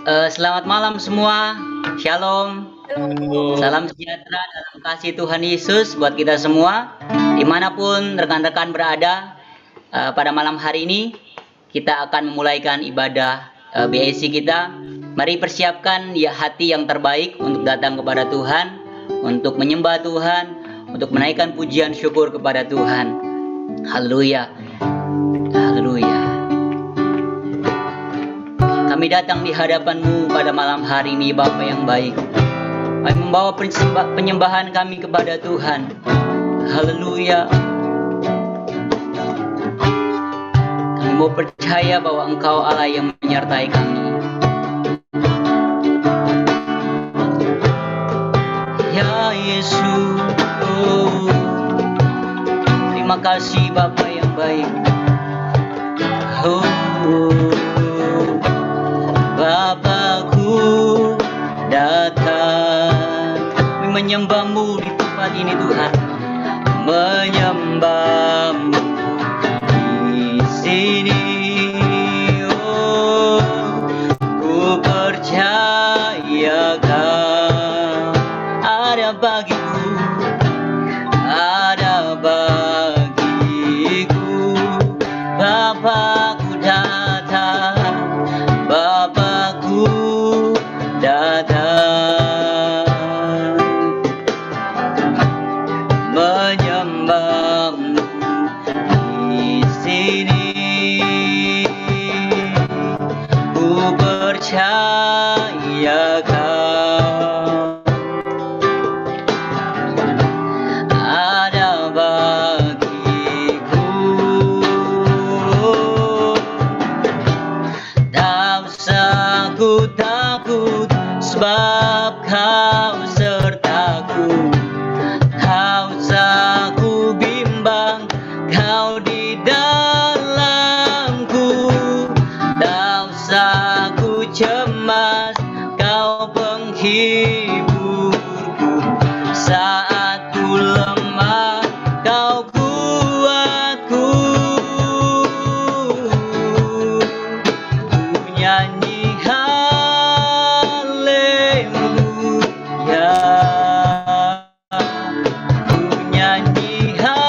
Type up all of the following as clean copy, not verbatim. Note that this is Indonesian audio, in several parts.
Selamat malam semua. Shalom. Halo. Salam sejahtera dalam kasih Tuhan Yesus buat kita semua. Dimanapun rekan-rekan berada, pada malam hari ini kita akan memulaikan ibadah BSC kita. Mari persiapkan ya hati yang terbaik untuk datang kepada Tuhan, untuk menyembah Tuhan, untuk menaikkan pujian syukur kepada Tuhan. Haleluya. Haleluya. Kami datang di hadapan-Mu pada malam hari ini, Bapa yang baik. Kami membawa penyembahan kami kepada Tuhan. Haleluya. Kami mau percaya bahwa Engkau Allah yang menyertai kami. Ya Yesus, terima kasih Bapa yang baik. Bapakku datang, kami menyembah-Mu di tempat ini Tuhan, menyembah-Mu di sini. Oh, ku percaya Kau ada bagiku, ada bagiku. Bapakku datang, Bapakku datang, menyembah-Mu di sini. Ku percaya Kau ada bagiku. Tak usah ku takut, sebab Kau sertaku. Tak usah ku bimbang, Kau di dalamku. Tak usah ku cemas, Kau penghiburku. Saat ku lemah, Kau kuatku. Ku nyanyi haleluya, ku nyanyi haleluya.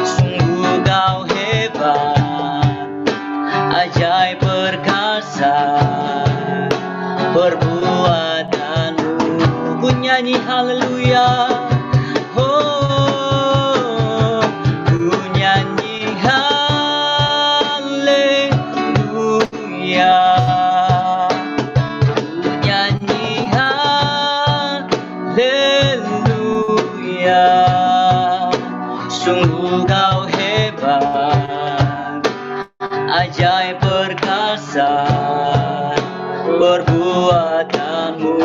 Sungguh Kau hebat, ajaib perkasa perbuatan-Mu. Ku nyanyi haleluya. Oh, ku nyanyi haleluya, ku nyanyi haleluya. Sungguh Kau hebat, ajaib perkasa perbuatan-Mu.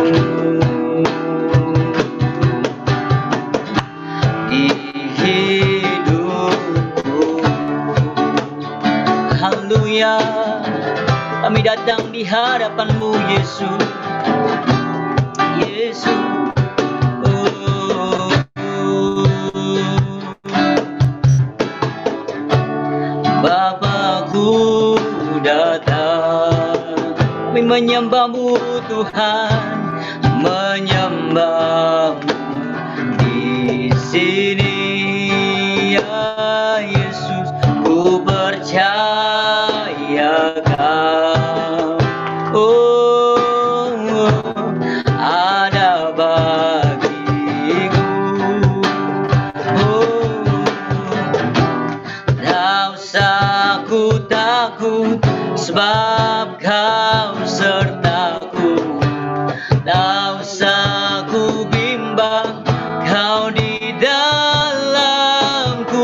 Di hidupku, haleluya, kami datang di hadapan-Mu Yesus. Yesus, Bapakku datang, kami menyembah-Mu Tuhan, menyembah-Mu di sini. Ya Yesus, ku percaya Kau, oh, ada bagiku. Oh, tak usah ku takut, sebab Kau sertaku. Tak usah ku bimbang, Kau di dalamku.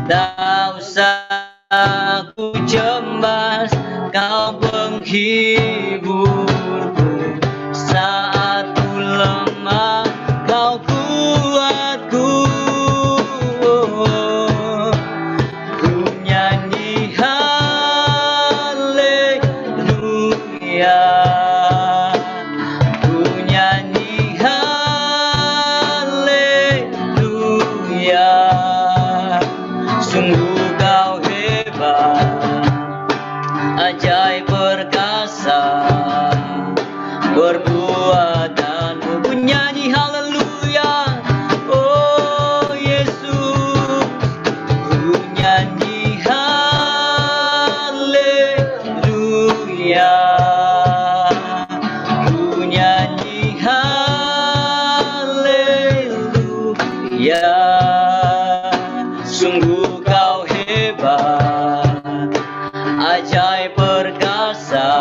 Tak usah ku cemas, Kau penghiburku. Saat ku lemah, Kau kuatku. Ku nyanyi haleluya, ku nyanyi haleluya. Sungguh Kau hebat, Ya, sungguh kau hebat, ajaib perkasa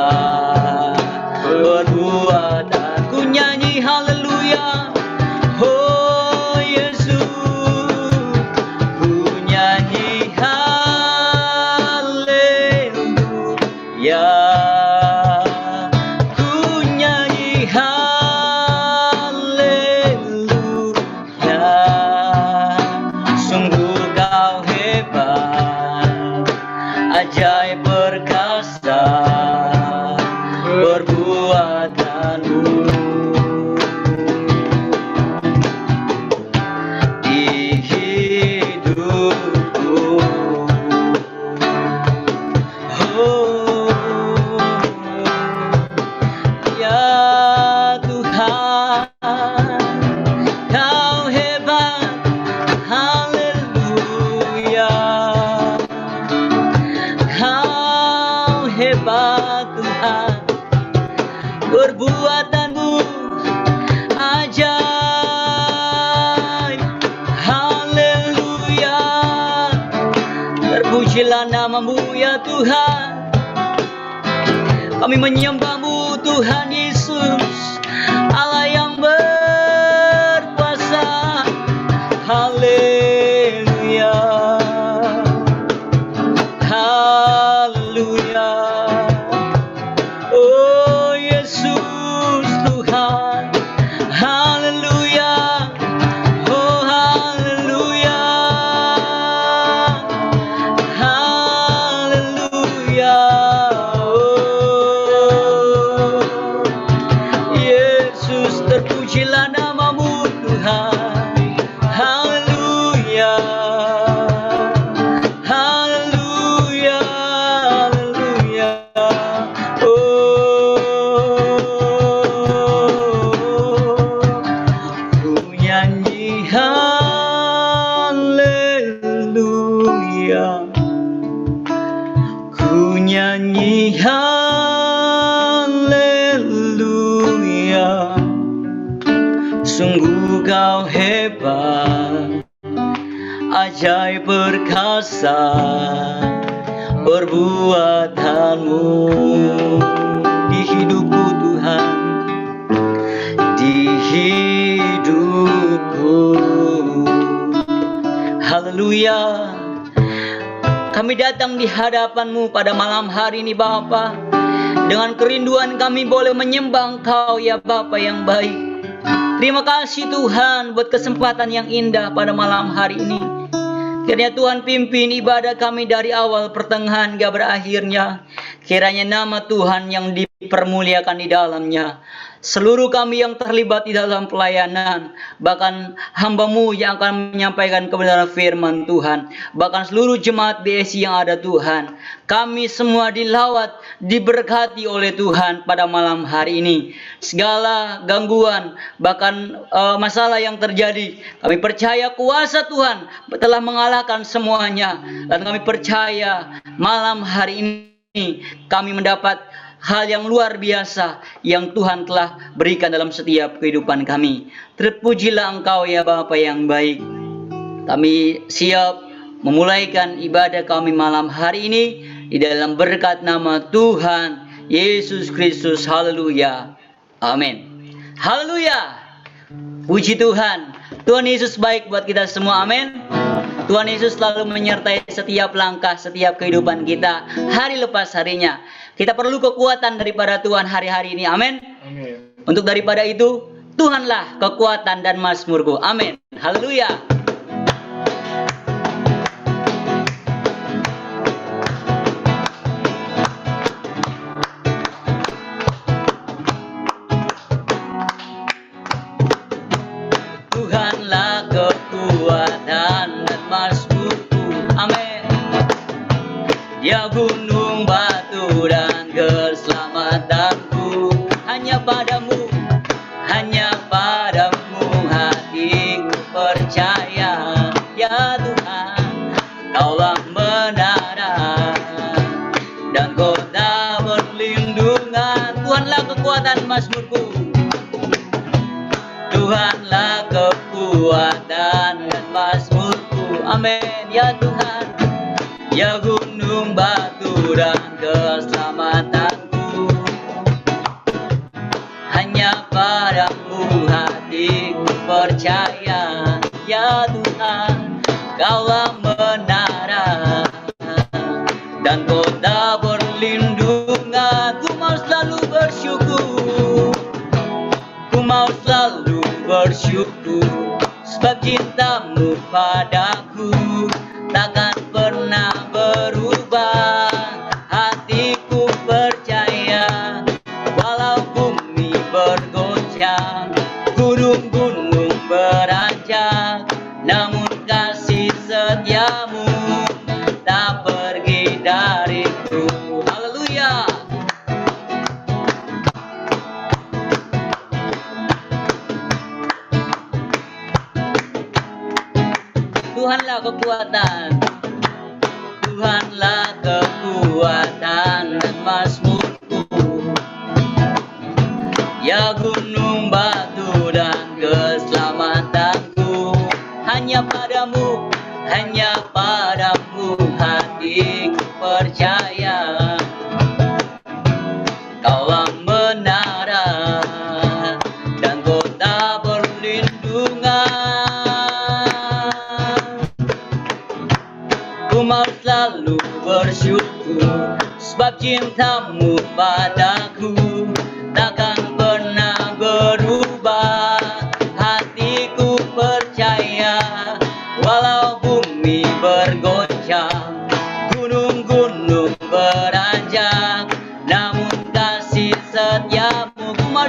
perbuatan. Ku nyanyi haleluya, oh Yesus, ku nyanyi haleluya, ku nyanyi haleluya. Sungguh kau hebat, ajaib perkasa perbuatanmu. Di hidupku, oh ya Tuhan, kau hebat, haleluya. Kau hebat Tuhan, perbuatanmu ajaib, haleluya. Terpujilah namamu ya Tuhan, kami menyembahmu Tuhan Yesus, Allah yang berkuasa, haleluya, haleluya. Oh Yesus Tuhan, haleluya, oh haleluya, haleluya. Oh Yesus, terpujilah namamu Tuhan, haleluya, haleluya, haleluya. Ku nyanyi haleluya, ku nyanyi haleluya. Sungguh kau hebat, ajaib perkasa perbuatanmu. Di hidupku Tuhan, di hidupku, haleluya. Kami datang di hadapan-Mu pada malam hari ini Bapa, dengan kerinduan kami boleh menyembah Engkau ya Bapa yang baik. Terima kasih Tuhan buat kesempatan yang indah pada malam hari ini. Kiranya Tuhan pimpin ibadah kami dari awal pertengahan hingga berakhirnya. Kiranya nama Tuhan yang dipermuliakan di dalamnya. Seluruh kami yang terlibat di dalam pelayanan, bahkan hamba-Mu yang akan menyampaikan kebenaran firman Tuhan, bahkan seluruh jemaat BSI yang ada Tuhan, kami semua dilawat, diberkati oleh Tuhan pada malam hari ini. Segala gangguan, bahkan masalah yang terjadi, kami percaya kuasa Tuhan telah mengalahkan semuanya. Dan kami percaya malam hari ini kami mendapat hal yang luar biasa yang Tuhan telah berikan dalam setiap kehidupan kami. Terpujilah Engkau ya Bapa yang baik. Kami siap memulaikan ibadah kami malam hari ini di dalam berkat nama Tuhan Yesus Kristus. Haleluya. Amin. Haleluya. Puji Tuhan. Tuhan Yesus baik buat kita semua. Amin. Tuhan Yesus selalu menyertai setiap langkah, setiap kehidupan kita, hari lepas harinya. Kita perlu kekuatan daripada Tuhan hari-hari ini. Amin. Amin. Untuk daripada itu, Tuhanlah kekuatan dan mazmurku. Amin. Haleluya. Tuhanlah kekuatan dan mazmurku. Amin. Ya gunung batu dan keselamatanku, hanya padamu hatiku percaya. Ya Tuhan, Kaulah menara dan kota perlindungan. Tuhanlah kekuatan mazmurku, Tuhanlah kekuatan Mazmurku. Amin ya Tuhan. Ya gunung batu dan keselamatanku, hanya padamu hatiku percaya. Ya Tuhan, Kaulah menara dan kota perlindungan. Ku mau selalu bersyukur, ku mau selalu bersyukur, sebab cintamu padaku takkan pernah berubah. Hatiku percaya, walau bumi bergoncang, gunung-gunung beranjak, namun kasih setiamu tak pergi dariku. Haleluya. Tuhanlah kekuatan, Tuhanlah kekuatan dan mazmurku. Ya gunung batu dan keselamatanku, hanya padamu hatiku percaya. Kaulah menara dan kota perlindungan. Ku mau selalu bersyukur, sebab cintamu padaku takkan pernah berubah. Hatiku percaya, walau bumi bergoncang, gunung-gunung beranjak, namun kasih setiamu ku mau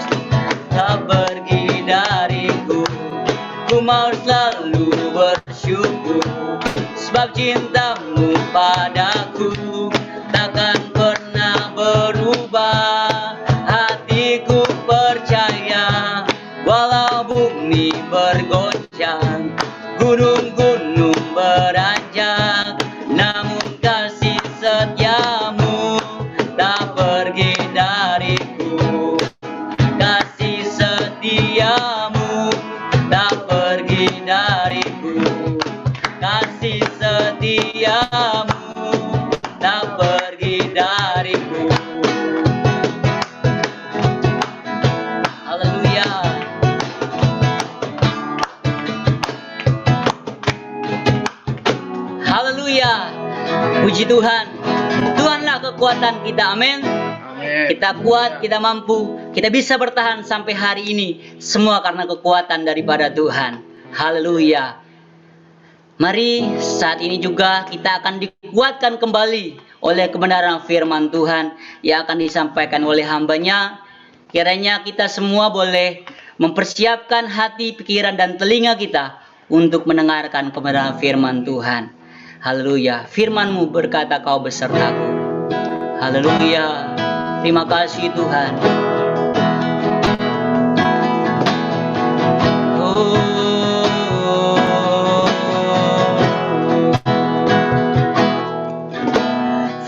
tak pergi dariku. Ku mau selalu bersyukur, sebab cintamu padaku takkan pernah berubah. Hatiku percaya, walau bumi bergoncang, gunung-gunung beranjak, namun kasih setiamu tak pergi dariku. Kasih setiamu tak pergi dariku. Kasih setiamu tak pergi dariku. Haleluya. Haleluya. Puji Tuhan. Tuhanlah kekuatan kita. Amin. Kita kuat, kita mampu, kita bisa bertahan sampai hari ini. Semua karena kekuatan daripada Tuhan. Haleluya. Mari saat ini juga kita akan dikuatkan kembali oleh kebenaran firman Tuhan yang akan disampaikan oleh hambanya. Kiranya kita semua boleh mempersiapkan hati, pikiran, dan telinga kita untuk mendengarkan kebenaran firman Tuhan. Haleluya. Firman-Mu berkata, Kau besertaku. Haleluya. Terima kasih Tuhan.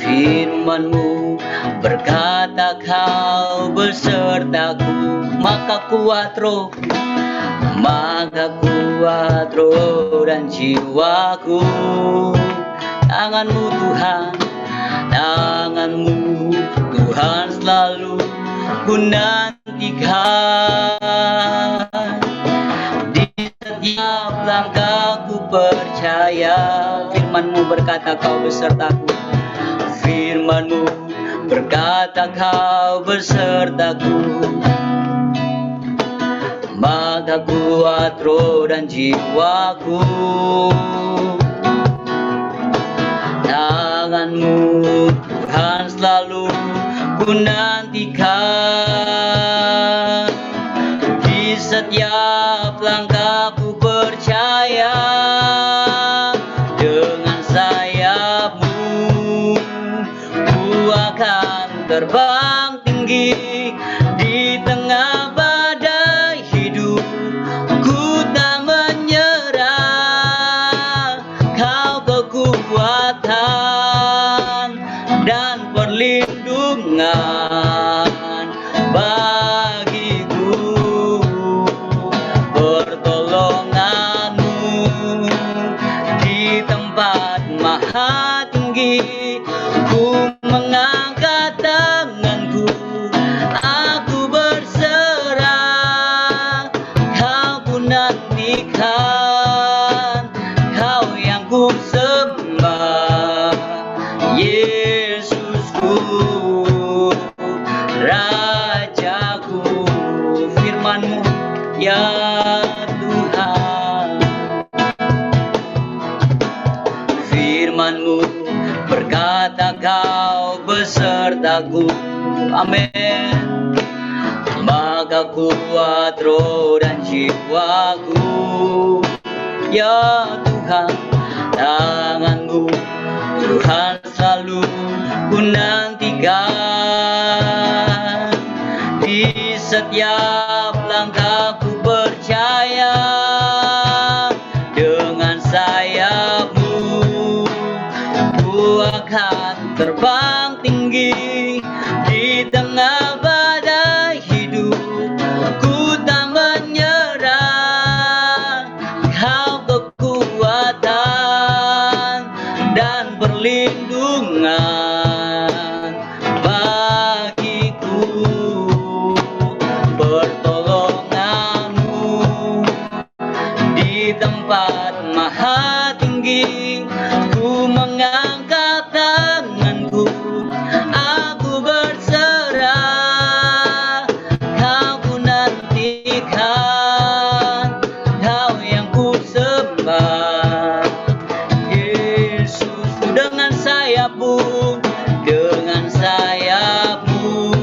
Firman-Mu berkata, Kau besertaku, maka kuat roh dan jiwaku. Tangan-Mu Tuhan, tangan-Mu Tuhan selalu ku nantikan. Di setiap langkahku percaya, firman-Mu berkata, Kau besertaku. Firman-Mu berkata, Kau besertaku, maka kuat roh dan jiwaku. Tangan-Mu Tuhan selalu ku nantikan. Di setiap langkahku percaya, dengan sayap-Mu ku akan terbang tinggi. Di tengah badai hidup ku tak menyerah. Kau kekuatan dan perlindungan. tanganmu, berkata kau besertaku. Amin. Maka kuat roh dan jiwaku, ya Tuhan, tanganmu Tuhan selalu ku nantikan. Di setiap langkahku percaya, dengan sayapmu ku akan terbang tinggi. Di tengah badai hidup ku tak menyerah. Kau kekuatan dan perlindungan bagiku. Pertolonganmu di tempat maha tinggi, ku mengangkat tanganku, aku berserah. Kau ku nantikan, kau yang ku sembah. Yesus, dengan sayapmu, dengan sayapmu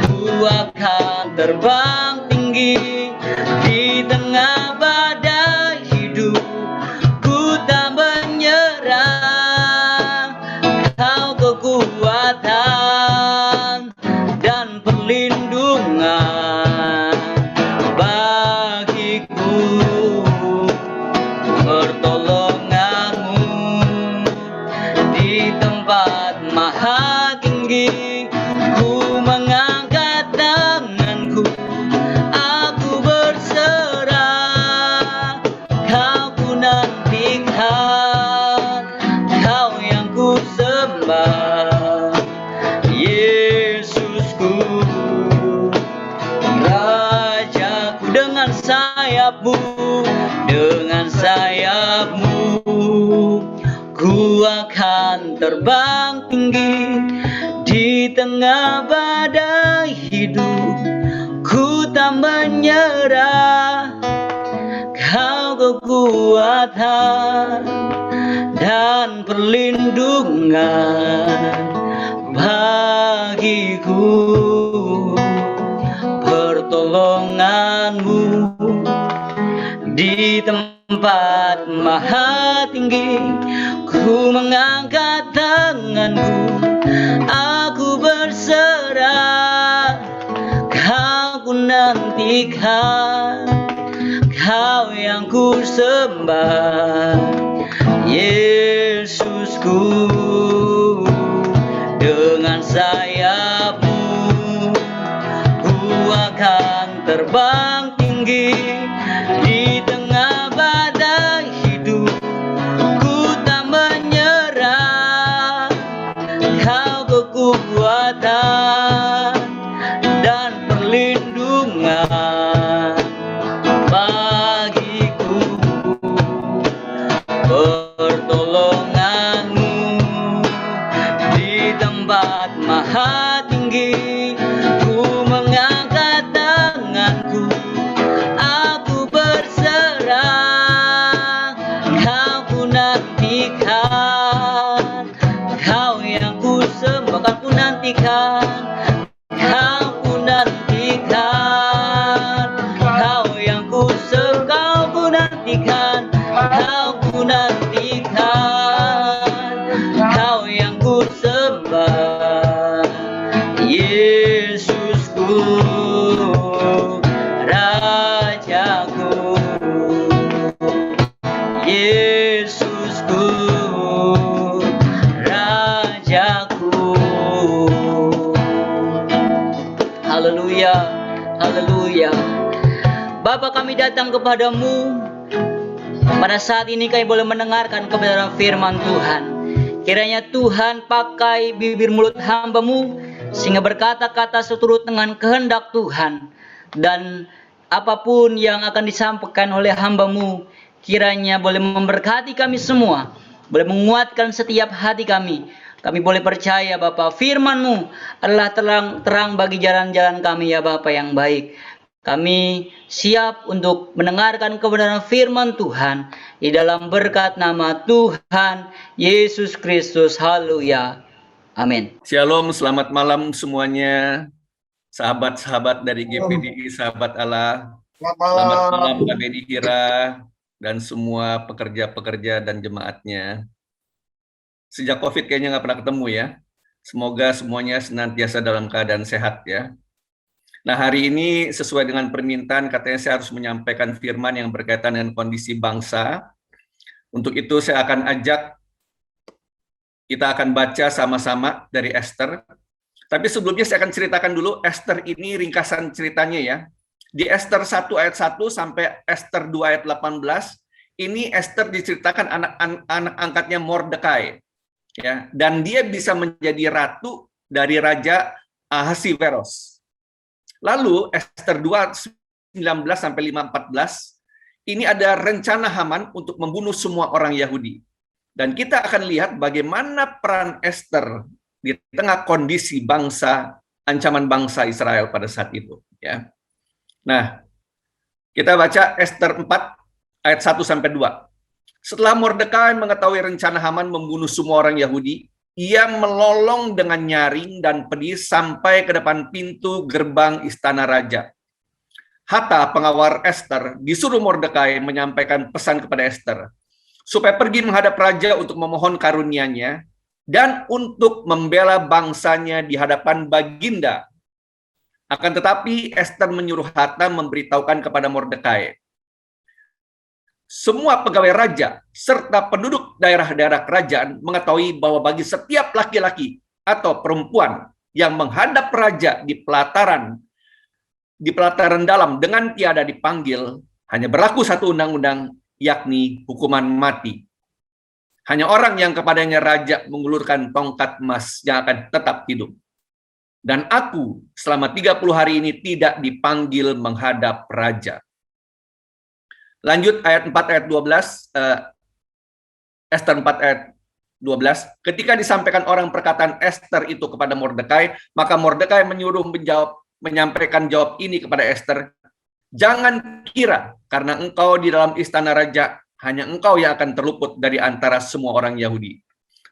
ku akan terbang tinggi. Di tengah badai hidup ku tak menyerah. Kau kekuatan dan perlindungan bagiku. Pertolonganmu di tempat maha tinggi, ku mengangkat tanganku, aku berserah. Kau ku nantikan, kau yang ku sembah. Yesusku, Rajaku, dengan sayapmu, dengan sayapmu ku akan terbang tinggi. Di tengah badai hidup ku tak menyerah. Kau kekuatan dan perlindungan bagiku. Pertolonganmu di tempat maha tinggi, ku mengangkat tanganku, aku berserah. Kau ku nantikan, kau yang ku sembah. Yesusku, dengan sayapmu ku akan terbang tinggi. Di tengah badai hidup ku tak menyerah. Kau kekuatan dan perlindungan bagiku. Pertolonganmu di tempat maha tinggi, ku mengangkat tanganku, aku berserah. Kau ku nantikan, kau yang ku sembah. Kau ku nantikan, kau ku nantikan, kau yang ku sembah. Kau ku nantikan, kau ku nantikan, kau yang ku sembah. Yesusku, Rajaku, Yesusku, Rajaku. Haleluya, haleluya. Bapa, kami datang kepadamu. Pada saat ini kami boleh mendengarkan kebenaran firman Tuhan. Kiranya Tuhan pakai bibir mulut hamba-Mu sehingga berkata-kata seturut dengan kehendak Tuhan. Dan apapun yang akan disampaikan oleh hamba-Mu, kiranya boleh memberkati kami semua, boleh menguatkan setiap hati kami. Kami boleh percaya Bapa, firman-Mu adalah terang bagi jalan-jalan kami ya Bapa yang baik. Kami siap untuk mendengarkan kebenaran firman Tuhan di dalam berkat nama Tuhan Yesus Kristus. Haleluya. Amin. Shalom, selamat malam semuanya, sahabat-sahabat dari GPDI, sahabat Allah. Selamat malam Pak Beni Hira dan semua pekerja-pekerja dan jemaatnya. Sejak COVID kayaknya nggak pernah ketemu ya. Semoga semuanya senantiasa dalam keadaan sehat ya. Nah, hari ini sesuai dengan permintaan katanya saya harus menyampaikan firman yang berkaitan dengan kondisi bangsa. Untuk itu saya akan kita akan baca sama-sama dari Esther. Tapi sebelumnya saya akan ceritakan dulu Esther ini ringkasan ceritanya ya. Di Esther 1 ayat 1 sampai Esther 2 ayat 18, ini Esther diceritakan anak angkatnya Mordekai. Ya, dan dia bisa menjadi ratu dari Raja Ahasiveros. Lalu Esther 2 19 sampai 5:14 ini ada rencana Haman untuk membunuh semua orang Yahudi. Dan kita akan lihat bagaimana peran Esther di tengah kondisi ancaman bangsa Israel pada saat itu ya. Nah, kita baca Esther 4 ayat 1 sampai 2. Setelah Mordekai mengetahui rencana Haman membunuh semua orang Yahudi, ia melolong dengan nyaring dan pedih sampai ke depan pintu gerbang istana raja. Hatta, pengawal Esther, disuruh Mordekai menyampaikan pesan kepada Esther supaya pergi menghadap raja untuk memohon karunia-Nya dan untuk membela bangsanya di hadapan Baginda. Akan tetapi Esther menyuruh Hatta memberitahukan kepada Mordekai, semua pegawai raja serta penduduk daerah-daerah kerajaan mengetahui bahwa bagi setiap laki-laki atau perempuan yang menghadap raja di pelataran dalam dengan tiada dipanggil, hanya berlaku satu undang-undang, yakni hukuman mati. Hanya orang yang kepadanya raja mengulurkan tongkat emas yang akan tetap hidup. Dan aku selama 30 hari ini tidak dipanggil menghadap raja. Lanjut ayat 4 ayat 12, Esther 4 ayat 12. Ketika disampaikan orang perkataan Esther itu kepada Mordekai, maka Mordekai menyampaikan jawab ini kepada Esther, jangan kira karena engkau di dalam istana raja, hanya engkau yang akan terluput dari antara semua orang Yahudi.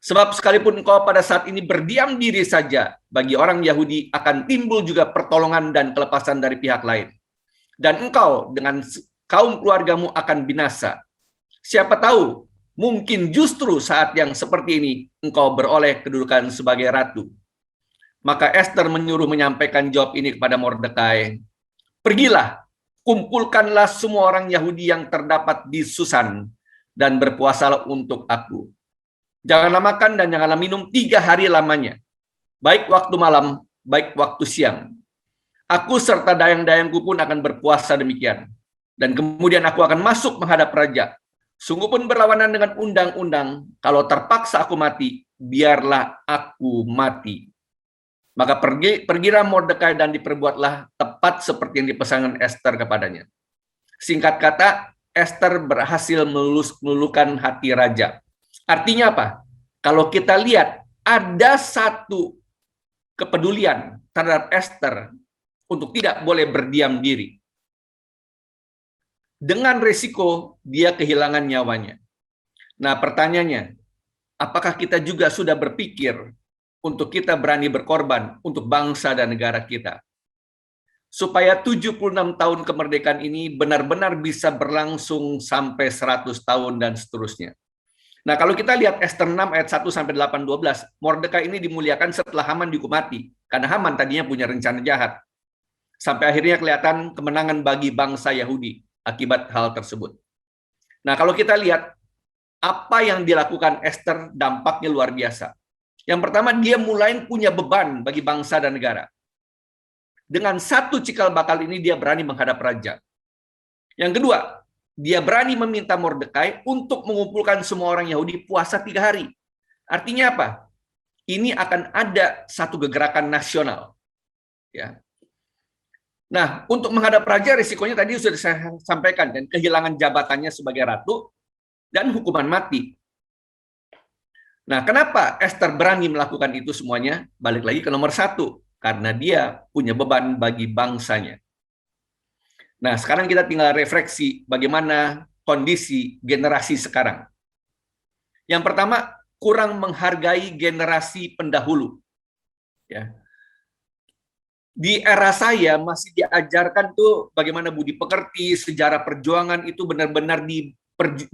Sebab sekalipun engkau pada saat ini berdiam diri saja, bagi orang Yahudi akan timbul juga pertolongan dan kelepasan dari pihak lain. Dan engkau dengan kaum keluargamu akan binasa. Siapa tahu, mungkin justru saat yang seperti ini engkau beroleh kedudukan sebagai ratu. Maka Esther menyuruh menyampaikan jawab ini kepada Mordekai. Pergilah, kumpulkanlah semua orang Yahudi yang terdapat di Susan dan berpuasalah untuk aku. Janganlah makan dan janganlah minum 3 hari lamanya, baik waktu malam, baik waktu siang. Aku serta dayang-dayangku pun akan berpuasa demikian. Dan kemudian aku akan masuk menghadap raja. Sungguh pun berlawanan dengan undang-undang, kalau terpaksa aku mati, biarlah aku mati. Maka pergilah Mordekai dan diperbuatlah tepat seperti yang dipesankan Esther kepadanya. Singkat kata, Esther berhasil meluluhkan hati raja. Artinya apa? Kalau kita lihat, ada satu kepedulian terhadap Esther untuk tidak boleh berdiam diri. Dengan resiko dia kehilangan nyawanya. Nah, pertanyaannya, apakah kita juga sudah berpikir untuk kita berani berkorban untuk bangsa dan negara kita? Supaya 76 tahun kemerdekaan ini benar-benar bisa berlangsung sampai 100 tahun dan seterusnya. Nah, kalau kita lihat Esther 6 ayat 1 sampai 8 12, Mordekai ini dimuliakan setelah Haman dihukum mati karena Haman tadinya punya rencana jahat. Sampai akhirnya kelihatan kemenangan bagi bangsa Yahudi akibat hal tersebut. Nah, kalau kita lihat apa yang dilakukan Esther, dampaknya luar biasa. Yang pertama, dia mulai punya beban bagi bangsa dan negara. Dengan satu cikal bakal ini dia berani menghadap raja. Yang kedua, dia berani meminta Mordekai untuk mengumpulkan semua orang Yahudi puasa 3 hari. Artinya apa? Ini akan ada satu kegerakan nasional. Ya. Nah, untuk menghadap raja risikonya tadi sudah saya sampaikan, dan kehilangan jabatannya sebagai ratu dan hukuman mati. Nah, kenapa Esther berani melakukan itu semuanya? Balik lagi ke nomor 1, karena dia punya beban bagi bangsanya. Nah, sekarang kita tinggal refleksi bagaimana kondisi generasi sekarang. Yang pertama, kurang menghargai generasi pendahulu. Ya. Di era saya masih diajarkan tuh bagaimana budi pekerti, sejarah perjuangan itu benar-benar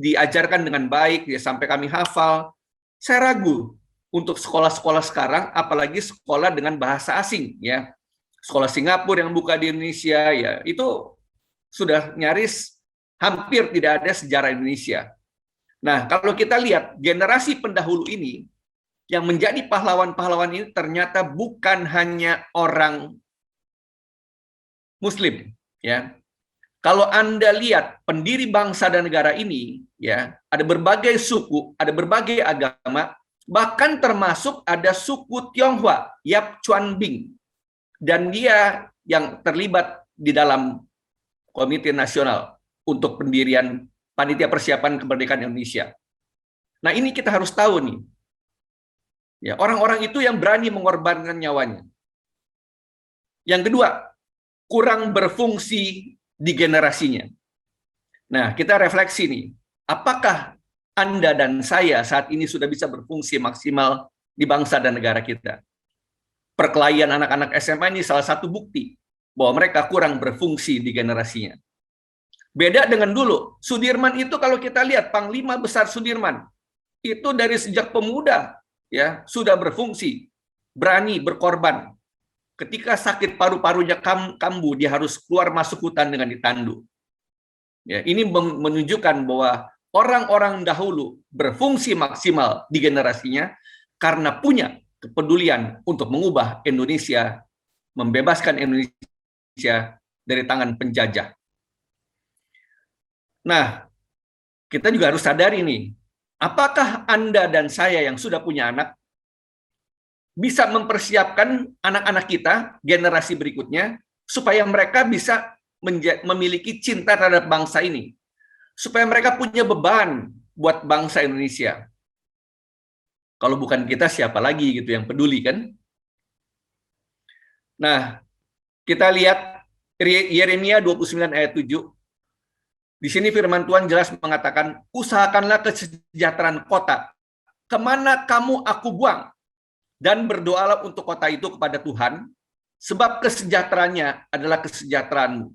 diajarkan dengan baik, ya, sampai kami hafal. Saya ragu untuk sekolah-sekolah sekarang, apalagi sekolah dengan bahasa asing, ya. Sekolah Singapura yang buka di Indonesia, ya, itu sudah nyaris hampir tidak ada sejarah Indonesia. Nah, kalau kita lihat generasi pendahulu ini, yang menjadi pahlawan-pahlawan ini ternyata bukan hanya orang Muslim, ya. Kalau Anda lihat pendiri bangsa dan negara ini, ya, ada berbagai suku, ada berbagai agama, bahkan termasuk ada suku Tionghoa, Yap Chuan Bing, dan dia yang terlibat di dalam Komite Nasional untuk pendirian Panitia Persiapan Kemerdekaan Indonesia. Nah, ini kita harus tahu nih, ya, orang-orang itu yang berani mengorbankan nyawanya. Yang kedua, kurang berfungsi di generasinya. Nah, kita refleksi nih, apakah Anda dan saya saat ini sudah bisa berfungsi maksimal di bangsa dan negara kita? Perkelahian anak-anak SMA ini salah satu bukti bahwa mereka kurang berfungsi di generasinya. Beda dengan dulu, Sudirman itu kalau kita lihat, Panglima Besar Sudirman, itu dari sejak pemuda, ya, sudah berfungsi, berani berkorban. Ketika sakit paru-parunya kambuh, dia harus keluar masuk hutan dengan ditandu. Ya, ini menunjukkan bahwa orang-orang dahulu berfungsi maksimal di generasinya karena punya kepedulian untuk mengubah Indonesia, membebaskan Indonesia dari tangan penjajah. Nah, kita juga harus sadari nih, apakah Anda dan saya yang sudah punya anak bisa mempersiapkan anak-anak kita, generasi berikutnya, supaya mereka bisa memiliki cinta terhadap bangsa ini. Supaya mereka punya beban buat bangsa Indonesia. Kalau bukan kita, siapa lagi gitu yang peduli, kan? Nah, kita lihat Yeremia 29 ayat 7. Di sini firman Tuhan jelas mengatakan, usahakanlah kesejahteraan kota. Kemana kamu aku buang? Dan berdoalah untuk kota itu kepada Tuhan, sebab kesejahteraannya adalah kesejahteraanmu.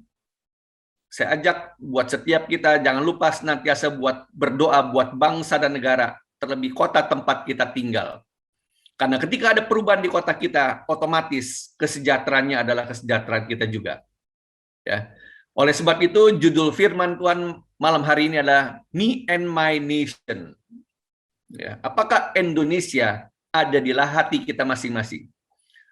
Saya ajak buat setiap kita, jangan lupa senantiasa berdoa buat bangsa dan negara, terlebih kota tempat kita tinggal. Karena ketika ada perubahan di kota kita, otomatis kesejahteraannya adalah kesejahteraan kita juga. Ya. Oleh sebab itu, judul firman Tuhan malam hari ini adalah Me and My Nation. Ya. Apakah Indonesia ada di hati kita masing-masing?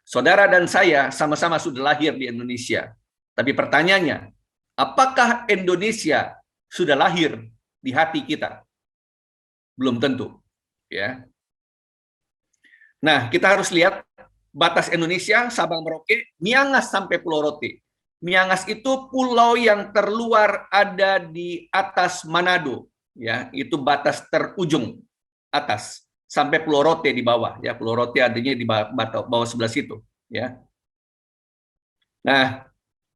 Saudara dan saya sama-sama sudah lahir di Indonesia. Tapi pertanyaannya, apakah Indonesia sudah lahir di hati kita? Belum tentu. Ya. Nah, kita harus lihat batas Indonesia, Sabang Merauke, Miangas sampai Pulau Rote. Miangas itu pulau yang terluar ada di atas Manado. Ya, itu batas terujung atas. Sampai Pulau Rote di bawah, ya, Pulau Rote adanya di bawah sebelah situ, ya. Nah,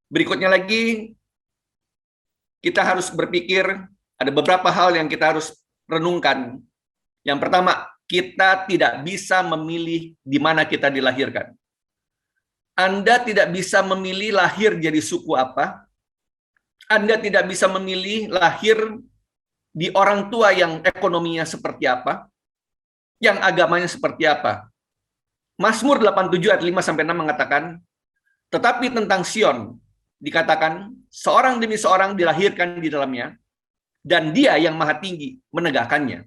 berikutnya lagi kita harus berpikir, ada beberapa hal yang kita harus renungkan. Yang pertama, kita tidak bisa memilih di mana kita dilahirkan. Anda tidak bisa memilih lahir jadi suku apa. Anda tidak bisa memilih lahir di orang tua yang ekonominya seperti apa, yang agamanya seperti apa. Mazmur 87 ayat 5-6 mengatakan, tetapi tentang Sion dikatakan, seorang demi seorang dilahirkan di dalamnya, dan dia yang maha tinggi menegakkannya.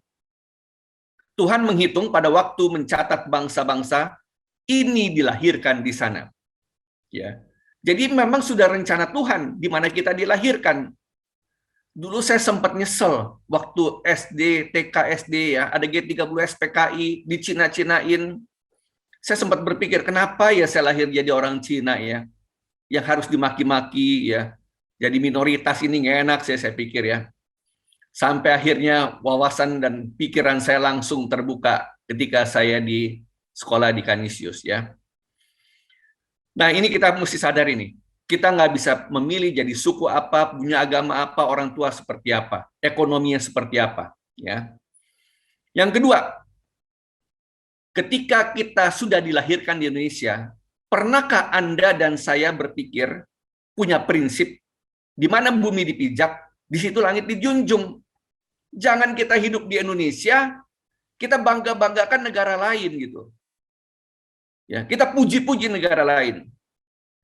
Tuhan menghitung pada waktu mencatat bangsa-bangsa, ini dilahirkan di sana. Ya. Jadi memang sudah rencana Tuhan di mana kita dilahirkan. Dulu saya sempat nyesel waktu SD, TK, SD, ya, ada G30S PKI, dicina-cinain. Saya sempat berpikir, kenapa ya saya lahir jadi orang Cina, ya, yang harus dimaki-maki, ya, jadi minoritas ini nggak enak, saya pikir, ya. Sampai akhirnya wawasan dan pikiran saya langsung terbuka ketika saya di sekolah di Kanisius, ya. Nah, ini kita mesti sadar ini. Kita nggak bisa memilih jadi suku apa, punya agama apa, orang tua seperti apa, ekonominya seperti apa. Ya. Yang kedua, ketika kita sudah dilahirkan di Indonesia, pernahkah Anda dan saya berpikir, punya prinsip, di mana bumi dipijak, di situ langit dijunjung. Jangan kita hidup di Indonesia, kita bangga-banggakan negara lain gitu. Ya, kita puji-puji negara lain.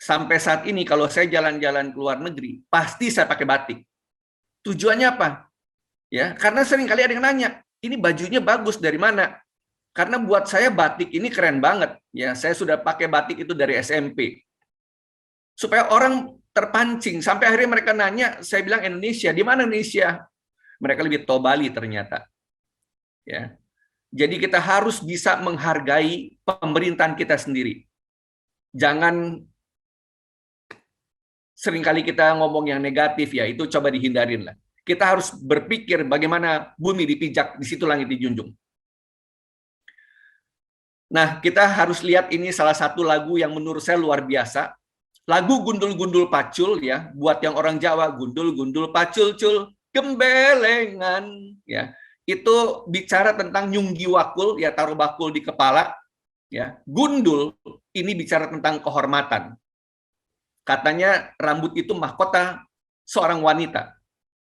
Sampai saat ini kalau saya jalan-jalan ke luar negeri, pasti saya pakai batik. Tujuannya apa? Ya, karena sering kali ada yang nanya, ini bajunya bagus dari mana? Karena buat saya batik ini keren banget. Ya, saya sudah pakai batik itu dari SMP. Supaya orang terpancing sampai akhirnya mereka nanya, saya bilang Indonesia, di mana Indonesia? Mereka lebih tahu Bali ternyata. Ya. Jadi kita harus bisa menghargai pemerintahan kita sendiri. Jangan seringkali kita ngomong yang negatif, ya itu coba dihindarin lah. Kita harus berpikir bagaimana bumi dipijak, di situ langit dijunjung. Nah, kita harus lihat ini salah satu lagu yang menurut saya luar biasa. Lagu Gundul-Gundul Pacul, ya, buat yang orang Jawa, Gundul-Gundul Pacul Cul Gembelengan, ya. Itu bicara tentang nyunggi wakul, ya, taruh bakul di kepala, ya. Gundul ini bicara tentang kehormatan. Katanya rambut itu mahkota seorang wanita,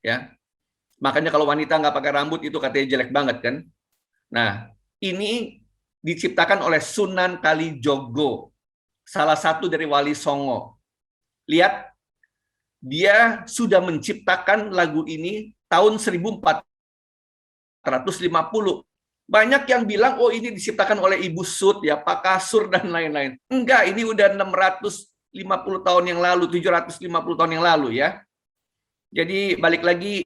ya. Makanya kalau wanita nggak pakai rambut itu katanya jelek banget kan. Nah, ini diciptakan oleh Sunan Kalijogo, salah satu dari Wali Songo. Lihat, dia sudah menciptakan lagu ini tahun 1450. Banyak yang bilang, oh ini diciptakan oleh Ibu Sud, ya, Pak Kasur, dan lain-lain. Enggak, ini udah 650 tahun yang lalu, 750 tahun yang lalu, ya. Jadi balik lagi,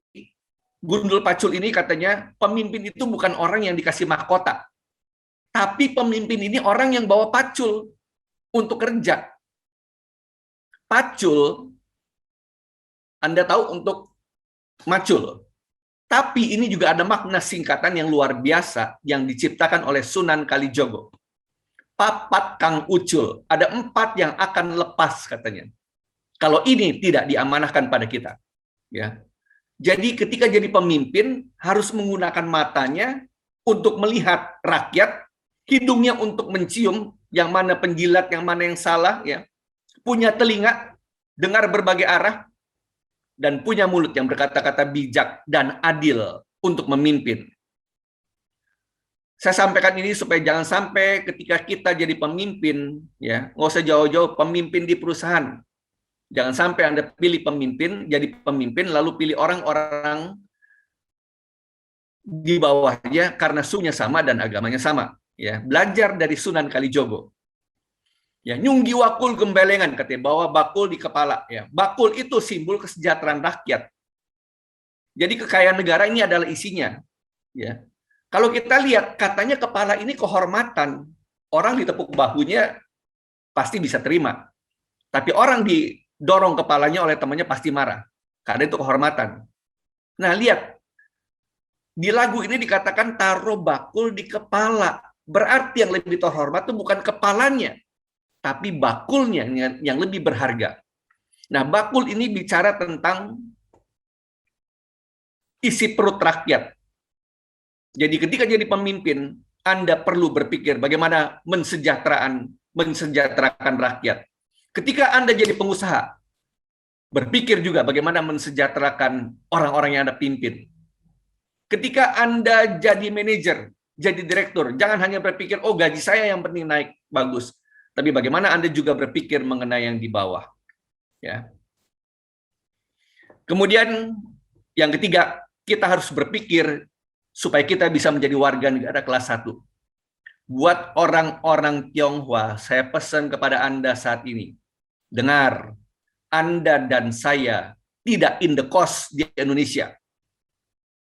Gundul Pacul ini katanya, pemimpin itu bukan orang yang dikasih mahkota. Tapi pemimpin ini orang yang bawa pacul untuk kerja. Pacul, Anda tahu untuk macul. Tapi ini juga ada makna singkatan yang luar biasa yang diciptakan oleh Sunan Kalijogo. Papat Kang Ucul. Ada 4 yang akan lepas katanya. Kalau ini tidak diamanahkan pada kita. Ya. Jadi ketika jadi pemimpin harus menggunakan matanya untuk melihat rakyat, hidungnya untuk mencium yang mana penjilat, yang mana yang salah, ya. Punya telinga, dengar berbagai arah, dan punya mulut yang berkata-kata bijak dan adil untuk memimpin. Saya sampaikan ini supaya jangan sampai ketika kita jadi pemimpin, ya, nggak usah jauh-jauh, pemimpin di perusahaan. Jangan sampai Anda pilih pemimpin, jadi pemimpin, lalu pilih orang-orang di bawahnya karena suhunya sama dan agamanya sama. Ya, belajar dari Sunan Kalijogo. Ya, nyunggi wakul gembelengan, katanya, bawa bakul di kepala. Ya, bakul itu simbol kesejahteraan rakyat. Jadi kekayaan negara ini adalah isinya. Ya, kalau kita lihat, katanya kepala ini kehormatan. Orang ditepuk bahunya pasti bisa terima. Tapi orang didorong kepalanya oleh temannya pasti marah. Karena itu kehormatan. Nah, lihat. Di lagu ini dikatakan taruh bakul di kepala. Berarti yang lebih terhormat itu bukan kepalanya, tapi bakulnya yang lebih berharga. Nah, bakul ini bicara tentang isi perut rakyat. Jadi ketika jadi pemimpin, Anda perlu berpikir bagaimana mensejahterakan rakyat. Ketika Anda jadi pengusaha, berpikir juga bagaimana mensejahterakan orang-orang yang Anda pimpin. Ketika Anda jadi manajer, jadi direktur, jangan hanya berpikir, oh gaji saya yang penting naik, bagus. Tapi bagaimana Anda juga berpikir mengenai yang di bawah. Ya. Kemudian yang ketiga, kita harus berpikir supaya kita bisa menjadi warga negara kelas 1. Buat orang-orang Tionghoa, saya pesan kepada Anda saat ini. Dengar, Anda dan saya tidak in the cost di Indonesia.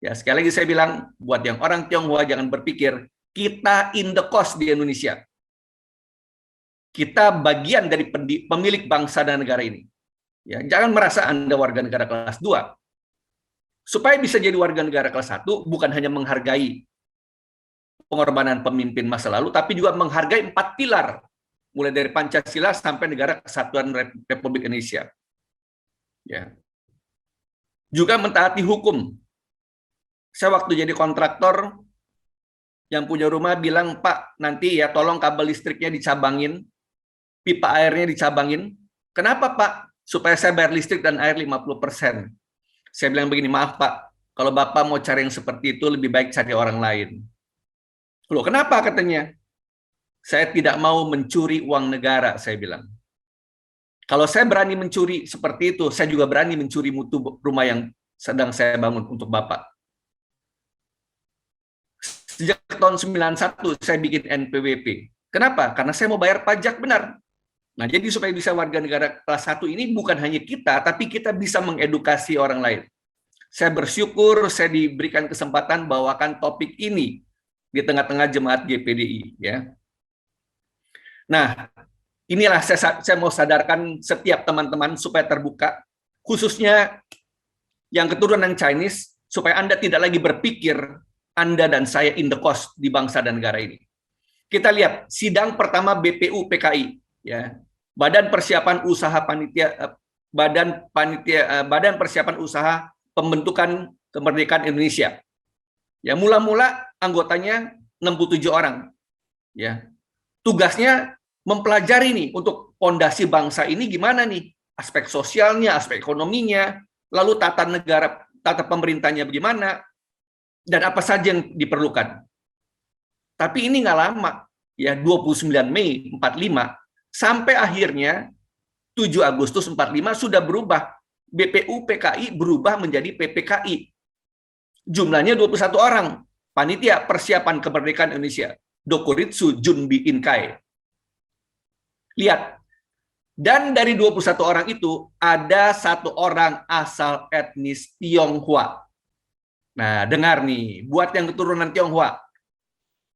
Ya, sekali lagi saya bilang, buat yang orang Tionghoa jangan berpikir kita in the cost di Indonesia. Kita bagian dari pemilik bangsa dan negara ini. Ya, jangan merasa Anda warga negara kelas 2. Supaya bisa jadi warga negara kelas 1, bukan hanya menghargai pengorbanan pemimpin masa lalu, tapi juga menghargai 4 pilar mulai dari Pancasila sampai Negara Kesatuan Republik Indonesia. Ya. Juga mentaati hukum. Saya waktu jadi kontraktor, yang punya rumah bilang, Pak, nanti ya tolong kabel listriknya dicabangin, pipa airnya dicabangin. Kenapa, Pak? Supaya saya bayar listrik dan air 50%. Saya bilang begini, maaf Pak, kalau Bapak mau cari yang seperti itu, lebih baik cari orang lain. Loh, kenapa katanya? Saya tidak mau mencuri uang negara, saya bilang. Kalau saya berani mencuri seperti itu, saya juga berani mencuri mutu rumah yang sedang saya bangun untuk Bapak. Sejak tahun 91 saya bikin NPWP. Kenapa? Karena saya mau bayar pajak benar. Nah, jadi supaya bisa warga negara kelas 1 ini bukan hanya kita, tapi kita bisa mengedukasi orang lain. Saya bersyukur saya diberikan kesempatan bawakan topik ini di tengah-tengah jemaat GPDI. Ya. Nah, inilah saya mau sadarkan setiap teman-teman supaya terbuka, khususnya yang keturunan Chinese, supaya Anda tidak lagi berpikir Anda dan saya in the cost di bangsa dan negara ini. Kita lihat sidang pertama BPU PKI, ya, Badan Persiapan Usaha Badan Persiapan Usaha Pembentukan Kemerdekaan Indonesia. Ya, mula-mula anggotanya 67 orang. Ya. Tugasnya mempelajari nih untuk fondasi bangsa ini gimana nih, aspek sosialnya, aspek ekonominya, lalu tata pemerintahnya bagaimana, dan apa saja yang diperlukan. Tapi ini nggak lama, ya 29 Mei 45, sampai akhirnya 7 Agustus 45 sudah berubah. BPU PKI berubah menjadi PPKI. Jumlahnya 21 orang. Panitia Persiapan Kemerdekaan Indonesia. Dokuritsu Junbi Inkai. Lihat. Dan dari 21 orang itu, ada 1 orang asal etnis Tionghoa. Nah, dengar nih, buat yang keturunan Tionghoa.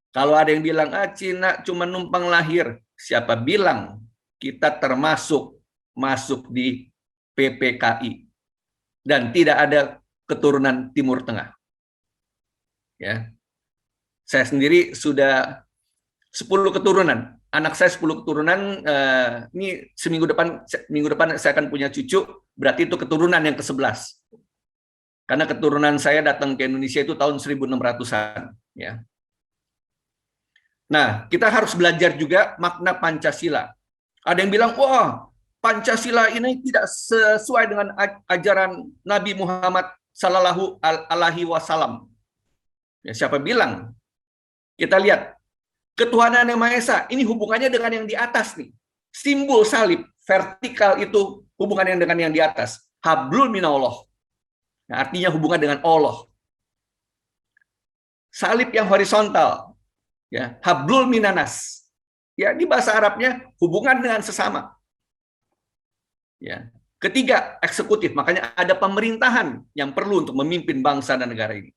Kalau ada yang bilang, Cina cuma numpang lahir. Siapa bilang kita masuk di PPKI. Dan tidak ada keturunan Timur Tengah. Ya. Saya sendiri sudah 10 keturunan. Anak saya 10 keturunan, ini minggu depan saya akan punya cucu, berarti itu keturunan yang ke-11. Karena keturunan saya datang ke Indonesia itu tahun 1600-an. Ya. Nah, kita harus belajar juga makna Pancasila. Ada yang bilang, wah, Pancasila ini tidak sesuai dengan ajaran Nabi Muhammad Sallallahu Alaihi Wasallam. Ya, siapa bilang? Kita lihat, ketuhanan yang Maha Esa, ini hubungannya dengan yang di atas nih. Simbol salib, vertikal itu hubungannya dengan yang di atas. Hablul minallah. Nah, artinya hubungan dengan Allah. Salib yang horizontal, ya, hablul minanas. Ya, di bahasa Arabnya hubungan dengan sesama. Ya. Ketiga, eksekutif. Makanya ada pemerintahan yang perlu untuk memimpin bangsa dan negara ini.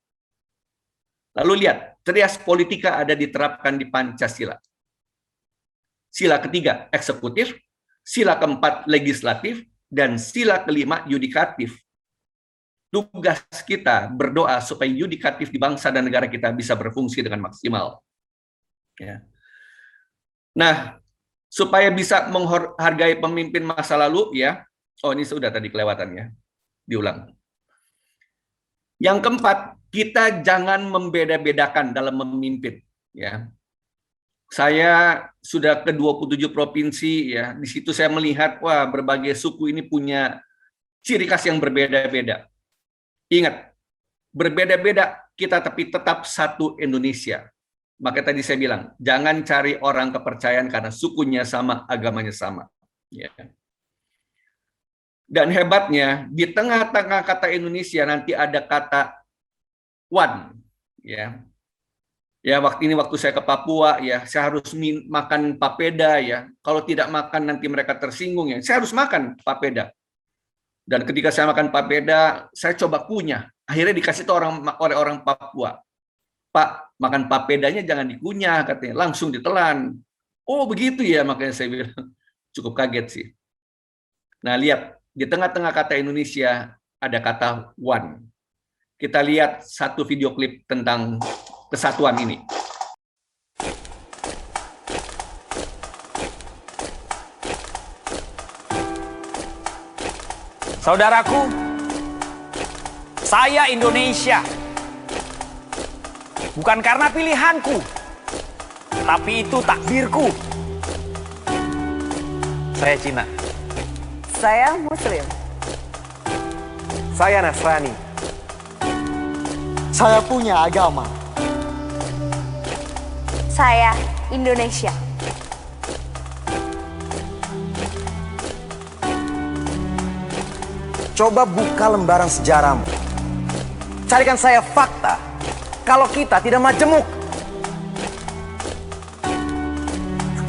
Lalu lihat, trias politika ada diterapkan di Pancasila. Sila ketiga, eksekutif. Sila keempat, legislatif. Dan sila kelima, yudikatif. Tugas kita berdoa supaya yudikatif di bangsa dan negara kita bisa berfungsi dengan maksimal. Ya. Nah, supaya bisa menghargai pemimpin masa lalu, ya. Oh, ini sudah tadi kelewatan ya. Diulang. Yang keempat, kita jangan membeda-bedakan dalam memimpin. Ya. Saya sudah ke 27 provinsi, ya. Di situ saya melihat, wah, berbagai suku ini punya ciri khas yang berbeda-beda. Ingat, berbeda-beda kita tapi tetap satu Indonesia. Maka tadi saya bilang, jangan cari orang kepercayaan karena sukunya sama, agamanya sama. Ya. Dan hebatnya, di tengah-tengah kata Indonesia nanti ada kata one. Ya, ya waktu saya ke Papua, ya saya harus makan papeda. Ya, kalau tidak makan nanti mereka tersinggung. Ya, saya harus makan papeda. Dan ketika saya makan papeda, saya coba kunyah. Akhirnya dikasih tahu oleh orang Papua, Pak, makan papedanya jangan dikunyah, katanya, langsung ditelan. Oh begitu ya, makanya saya bilang cukup kaget sih. Nah lihat, di tengah-tengah kata Indonesia ada kata one. Kita lihat satu video klip tentang kesatuan ini. Saudaraku, saya Indonesia. Bukan karena pilihanku, tapi itu takdirku. Saya Cina. Saya Muslim. Saya Nasrani. Saya punya agama. Saya Indonesia. Coba buka lembaran sejarahmu. Carikan saya fakta kalau kita tidak majemuk.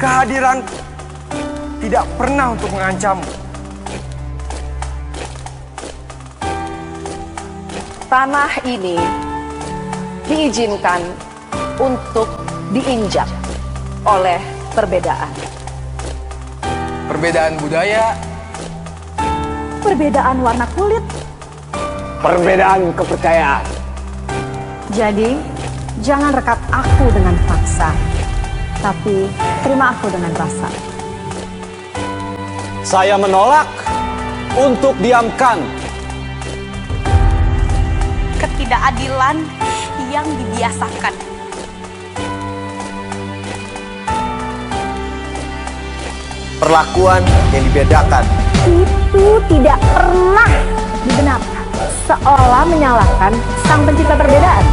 Kehadiran tidak pernah untuk mengancammu. Tanah ini diizinkan untuk diinjak oleh perbedaan. Perbedaan budaya, Perbedaan warna kulit. perbedaan kepercayaan. Jadi, jangan rekap aku dengan paksa, tapi terima aku dengan rasa. Saya menolak untuk diamkan. Ketidakadilan yang dibiasakan. Perlakuan yang dibedakan. Itu tidak pernah dibenarkan, seolah menyalahkan sang pencipta perbedaan.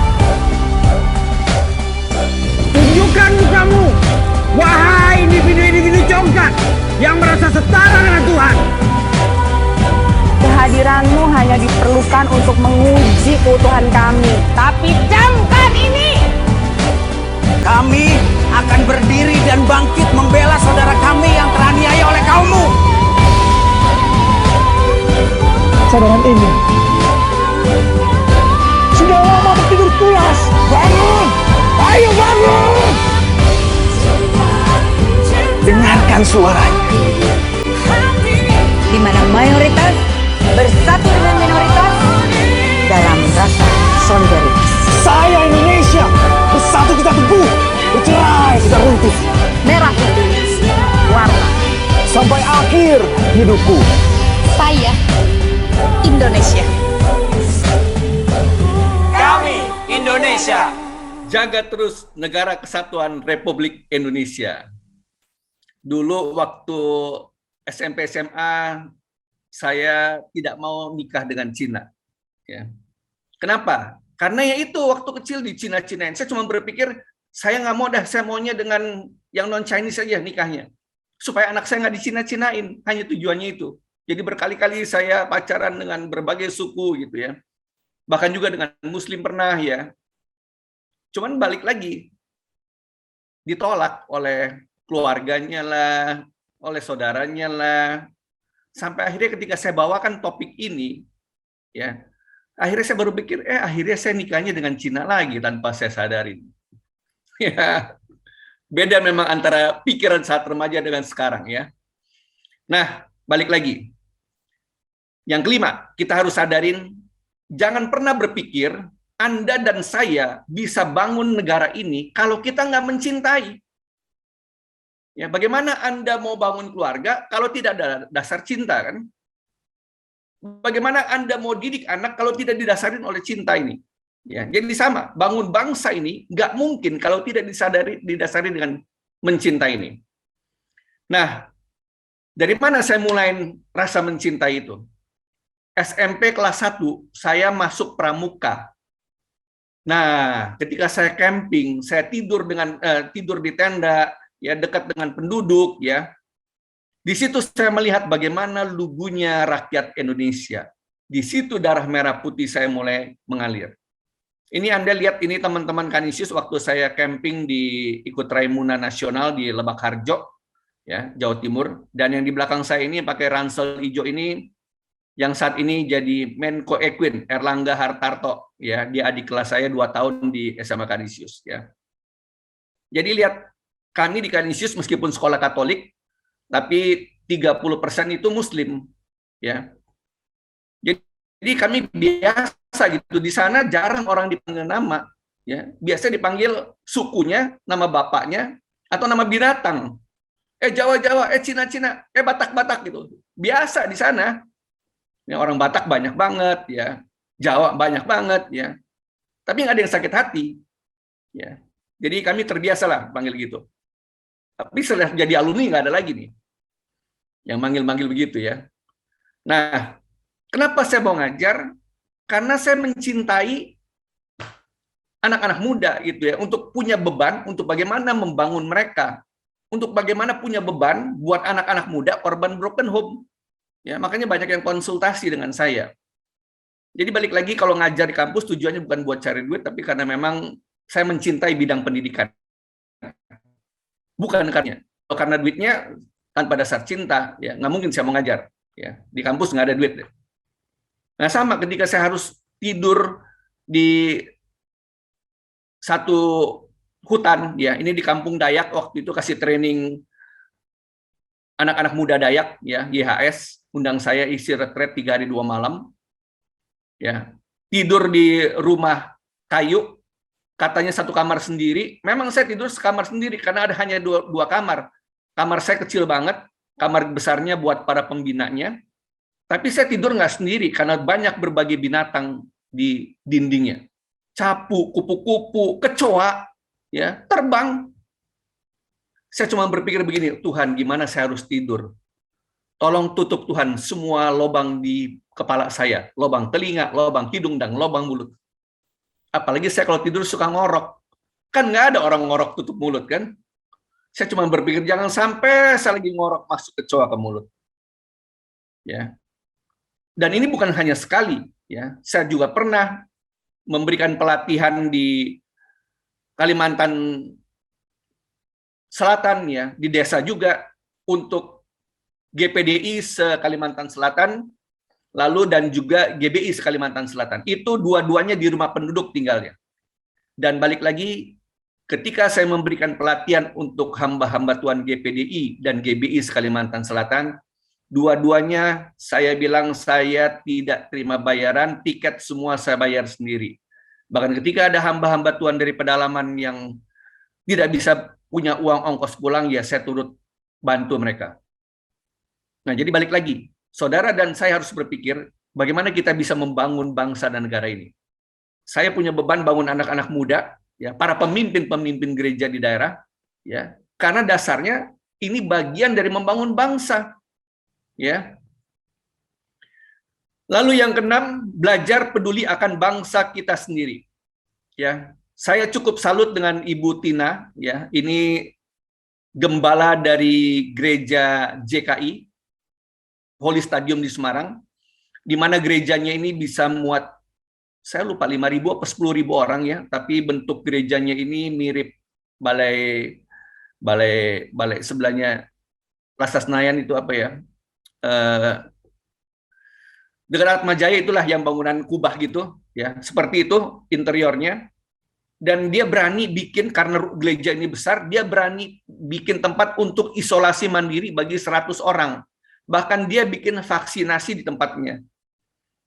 Tunjukkan mukamu, wahai individu-individu congkak yang merasa setara dengan Tuhan. Kehadiranmu hanya diperlukan untuk menguji keutuhan kami. Tapi camkan ini! Kami akan berdiri dan bangkit membela saudara kami yang teraniaya oleh kaummu. Cadangan ini sudah lama tertidur pulas. Bangun! Ayo bangun! Dengarkan suaranya. Di mana mayoritas bersatu dengan minoritas dalam rasa solidaritas. Saya Indonesia, bersatu kita teguh, bercerai kita runtuh. Merah putih, warna. Sampai akhir hidupku. Saya Indonesia. Kami Indonesia. Jaga terus Negara Kesatuan Republik Indonesia. Dulu waktu SMP SMA saya tidak mau nikah dengan Cina. Ya. Kenapa? Karena ya itu waktu kecil di Cina-Cinain. Saya cuma berpikir saya nggak mau dah, saya maunya dengan yang non Chinese saja nikahnya. Supaya anak saya nggak di Cina-Cinain. Hanya tujuannya itu. Jadi berkali-kali saya pacaran dengan berbagai suku gitu ya. Bahkan juga dengan Muslim pernah ya. Cuman balik lagi, ditolak oleh keluarganya lah, oleh saudaranya lah. Sampai akhirnya ketika saya bawakan topik ini, ya, akhirnya saya baru pikir, akhirnya saya nikahnya dengan Cina lagi tanpa saya sadarin. Ya, beda memang antara pikiran saat remaja dengan sekarang ya. Nah, balik lagi. Yang kelima, kita harus sadarin, jangan pernah berpikir Anda dan saya bisa bangun negara ini kalau kita nggak mencintai. Ya, bagaimana Anda mau bangun keluarga kalau tidak ada dasar cinta kan? Bagaimana Anda mau didik anak kalau tidak didasarin oleh cinta ini? Ya, jadi sama, bangun bangsa ini nggak mungkin kalau tidak didasari dengan mencintai ini. Nah, dari mana saya mulai rasa mencintai itu? SMP kelas 1, saya masuk pramuka. Nah, ketika saya camping, saya tidur di tenda, ya dekat dengan penduduk, ya. Di situ saya melihat bagaimana lugunya rakyat Indonesia. Di situ darah merah putih saya mulai mengalir. Ini Anda lihat ini teman-teman Kanisius waktu saya camping di ikut Raimuna Nasional di Lebak Harjo, ya Jawa Timur. Dan yang di belakang saya ini pakai ransel hijau ini, yang saat ini jadi Menko Equin, Erlangga Hartarto, ya dia adik kelas saya 2 tahun di SMA Kanisius, ya. Jadi lihat, kami di Kanisius meskipun sekolah Katolik, tapi 30% itu Muslim, ya. Jadi kami biasa gitu, di sana jarang orang dipanggil nama, ya. Biasa dipanggil sukunya, nama bapaknya, atau nama binatang. Jawa-Jawa, Cina-Cina, Batak-Batak gitu. Biasa di sana. Ya, orang Batak banyak banget, ya. Jawa banyak banget, ya. Tapi nggak ada yang sakit hati, ya. Jadi kami terbiasa lah panggil gitu. Tapi setelah jadi alumni nggak ada lagi nih yang manggil-manggil begitu, ya. Nah, kenapa saya mau ngajar? Karena saya mencintai anak-anak muda gitu ya, untuk punya beban untuk bagaimana membangun mereka, untuk bagaimana punya beban buat anak-anak muda korban broken home. Ya, makanya banyak yang konsultasi dengan saya. Jadi balik lagi, kalau ngajar di kampus tujuannya bukan buat cari duit, tapi karena memang saya mencintai bidang pendidikan. Bukan karena duitnya, tanpa dasar cinta, ya nggak mungkin saya mau ngajar. Ya, di kampus nggak ada duit. Nah, sama ketika saya harus tidur di satu hutan, ya ini di Kampung Dayak, waktu itu kasih training anak-anak muda Dayak, ya YHS, undang saya isi retret 3 hari 2 malam, ya tidur di rumah kayu, katanya satu kamar sendiri. Memang saya tidur sekamar sendiri karena ada hanya dua kamar. Kamar saya kecil banget, kamar besarnya buat para pembinanya. Tapi saya tidur nggak sendiri karena banyak berbagai binatang di dindingnya. Capu, kupu-kupu, kecoa, ya terbang. Saya cuma berpikir begini, Tuhan, gimana saya harus tidur? Tolong tutup Tuhan semua lubang di kepala saya, lubang telinga, lubang hidung, dan lubang mulut. Apalagi saya kalau tidur suka ngorok. Kan nggak ada orang ngorok tutup mulut, kan? Saya cuma berpikir, jangan sampai saya lagi ngorok masuk kecoa ke mulut. Ya. Dan ini bukan hanya sekali, ya. Saya juga pernah memberikan pelatihan di Kalimantan Selatan, ya, di desa juga untuk GPDI se-Kalimantan Selatan, lalu dan juga GBI se-Kalimantan Selatan. Itu dua-duanya di rumah penduduk tinggalnya. Dan balik lagi, ketika saya memberikan pelatihan untuk hamba-hamba Tuhan GPDI dan GBI se-Kalimantan Selatan, dua-duanya saya bilang saya tidak terima bayaran, tiket semua saya bayar sendiri. Bahkan ketika ada hamba-hamba Tuhan dari pedalaman yang tidak bisa punya uang ongkos pulang, ya saya turut bantu mereka. Nah, jadi balik lagi, saudara dan saya harus berpikir bagaimana kita bisa membangun bangsa dan negara ini. Saya punya beban bangun anak-anak muda, ya, para pemimpin-pemimpin gereja di daerah, ya, karena dasarnya ini bagian dari membangun bangsa, ya. Lalu yang keenam, belajar peduli akan bangsa kita sendiri, ya. Saya cukup salut dengan Ibu Tina, ya, ini gembala dari gereja JKI, Holy Stadium di Semarang, di mana gerejanya ini bisa muat, saya lupa 5.000 atau 10.000 orang, ya, tapi bentuk gerejanya ini mirip balai sebelahnya Plaza Senayan itu apa ya? Dekat Atmajaya itulah yang bangunan kubah gitu, ya, seperti itu interiornya. Dan dia berani bikin, karena gereja ini besar, dia berani bikin tempat untuk isolasi mandiri bagi 100 orang. Bahkan dia bikin vaksinasi di tempatnya.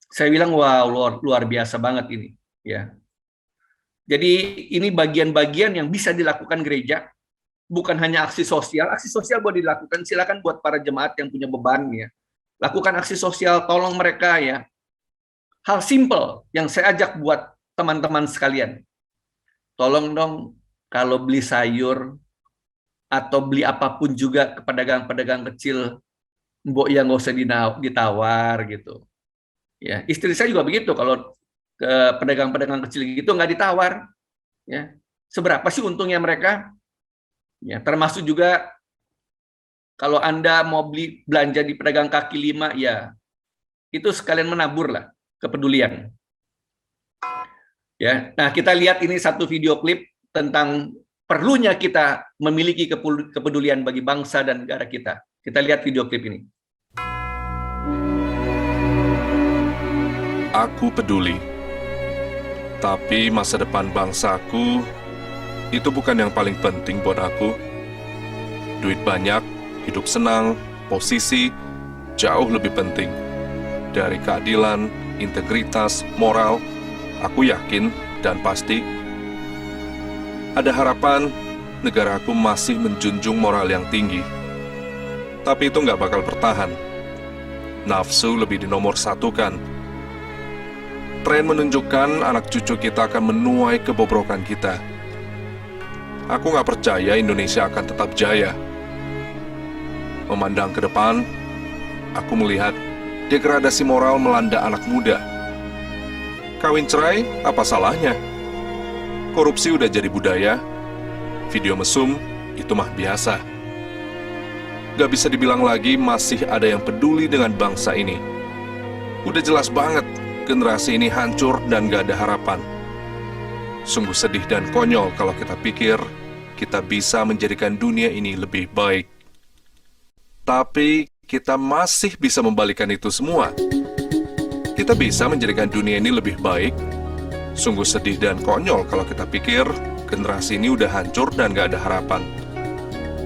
Saya bilang, wow, luar biasa banget ini. Ya. Jadi ini bagian-bagian yang bisa dilakukan gereja, bukan hanya aksi sosial. Aksi sosial boleh dilakukan, silakan buat para jemaat yang punya beban, ya. Lakukan aksi sosial, tolong mereka, ya. Hal simple yang saya ajak buat teman-teman sekalian. Tolong dong, kalau beli sayur atau beli apapun juga ke pedagang-pedagang kecil, mbok ya nggak usah ditawar gitu. Ya, istri saya juga begitu, kalau ke pedagang-pedagang kecil gitu nggak ditawar. Ya, seberapa sih untungnya mereka? Ya, termasuk juga kalau Anda mau belanja di pedagang kaki lima, ya itu sekalian menabur lah kepedulian. Ya, nah kita lihat ini satu video klip tentang perlunya kita memiliki kepedulian bagi bangsa dan negara kita. Kita lihat video klip ini. Aku peduli, tapi masa depan bangsaku itu bukan yang paling penting buat aku. Duit banyak, hidup senang, posisi jauh lebih penting dari keadilan, integritas, moral. Aku yakin dan pasti ada harapan negaraku masih menjunjung moral yang tinggi. Tapi itu nggak bakal bertahan nafsu lebih dinomorsatukan. Tren menunjukkan anak cucu kita akan menuai kebobrokan kita. Aku nggak percaya Indonesia akan tetap jaya. Memandang ke depan, aku melihat degradasi moral melanda anak muda. Kawin cerai, apa salahnya? Korupsi udah jadi budaya. Video mesum, itu mah biasa. Gak bisa dibilang lagi masih ada yang peduli dengan bangsa ini. Udah jelas banget, generasi ini hancur dan gak ada harapan. Sungguh sedih dan konyol kalau kita pikir kita bisa menjadikan dunia ini lebih baik. Tapi kita masih bisa membalikan itu semua. Kita bisa menjadikan dunia ini lebih baik. Sungguh sedih dan konyol kalau kita pikir generasi ini udah hancur dan gak ada harapan.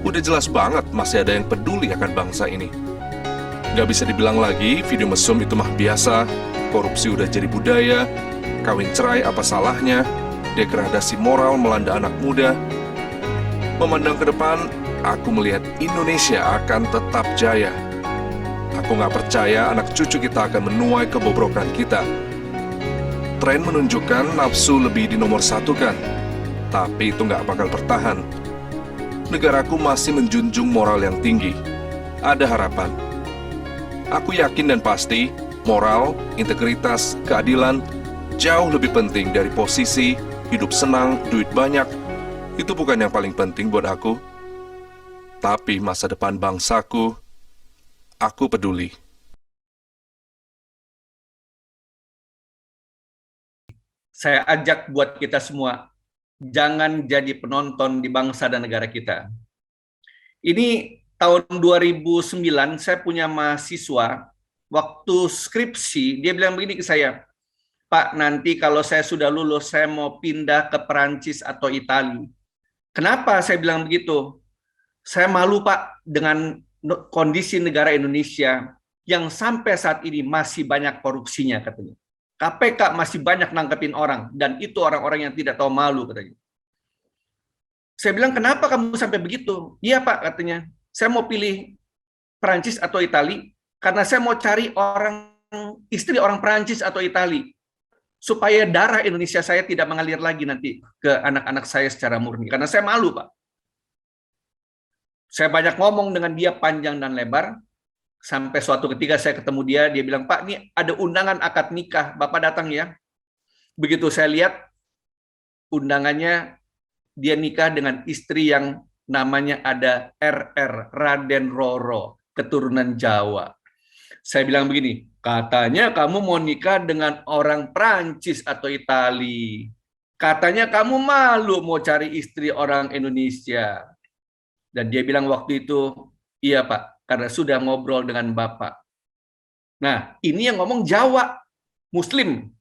Udah jelas banget masih ada yang peduli akan bangsa ini. Gak bisa dibilang lagi video mesum itu mah biasa, korupsi udah jadi budaya, kawin cerai apa salahnya, degradasi moral melanda anak muda. Memandang ke depan, aku melihat Indonesia akan tetap jaya. Aku gak percaya anak cucu kita akan menuai kebobrokan kita. Tren menunjukkan nafsu lebih dinomorsatukan, tapi itu gak bakal bertahan. Negaraku masih menjunjung moral yang tinggi. Ada harapan. Aku yakin dan pasti, moral, integritas, keadilan jauh lebih penting dari posisi, hidup senang, duit banyak. Itu bukan yang paling penting buat aku. Tapi masa depan bangsaku, aku peduli. Saya ajak buat kita semua, jangan jadi penonton di bangsa dan negara kita. Ini tahun 2009, saya punya mahasiswa, waktu skripsi, dia bilang begini ke saya, Pak, nanti kalau saya sudah lulus, saya mau pindah ke Perancis atau Italia. Kenapa saya bilang begitu? Saya malu, Pak, dengan kondisi negara Indonesia yang sampai saat ini masih banyak korupsinya, katanya. KPK masih banyak nangkepin orang, dan itu orang-orang yang tidak tahu malu, katanya. Saya bilang, kenapa kamu sampai begitu? Iya, Pak, katanya. Saya mau pilih Perancis atau Italia, karena saya mau cari istri orang Perancis atau Italia, supaya darah Indonesia saya tidak mengalir lagi nanti ke anak-anak saya secara murni. Karena saya malu, Pak. Saya banyak ngomong dengan dia panjang dan lebar, sampai suatu ketika saya ketemu dia bilang, Pak, ini ada undangan akad nikah, Bapak datang ya. Begitu saya lihat undangannya, dia nikah dengan istri yang namanya ada RR, Raden Roro, keturunan Jawa. Saya bilang begini, katanya kamu mau nikah dengan orang Prancis atau Itali. Katanya kamu malu mau cari istri orang Indonesia. Dan dia bilang waktu itu, iya Pak, karena sudah ngobrol dengan Bapak. Nah, ini yang ngomong Jawa, Muslim.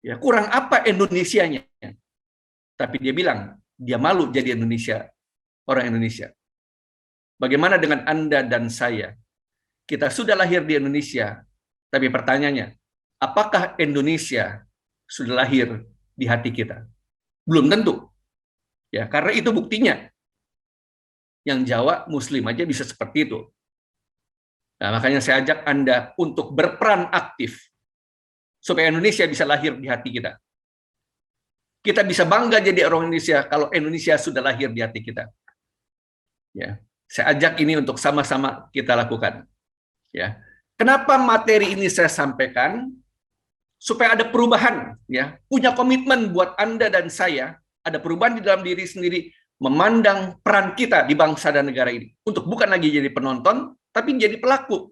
Ya, kurang apa Indonesianya? Tapi dia bilang, dia malu jadi Indonesia, orang Indonesia. Bagaimana dengan Anda dan saya? Kita sudah lahir di Indonesia, tapi pertanyaannya, apakah Indonesia sudah lahir di hati kita? Belum tentu. Ya, karena itu buktinya. Yang Jawa Muslim aja bisa seperti itu. Nah, makanya saya ajak Anda untuk berperan aktif supaya Indonesia bisa lahir di hati kita. Kita bisa bangga jadi orang Indonesia kalau Indonesia sudah lahir di hati kita. Ya, saya ajak ini untuk sama-sama kita lakukan. Ya, kenapa materi ini saya sampaikan? Supaya ada perubahan, ya, punya komitmen buat Anda dan saya, ada perubahan di dalam diri sendiri, memandang peran kita di bangsa dan negara ini untuk bukan lagi jadi penonton, tapi jadi pelaku.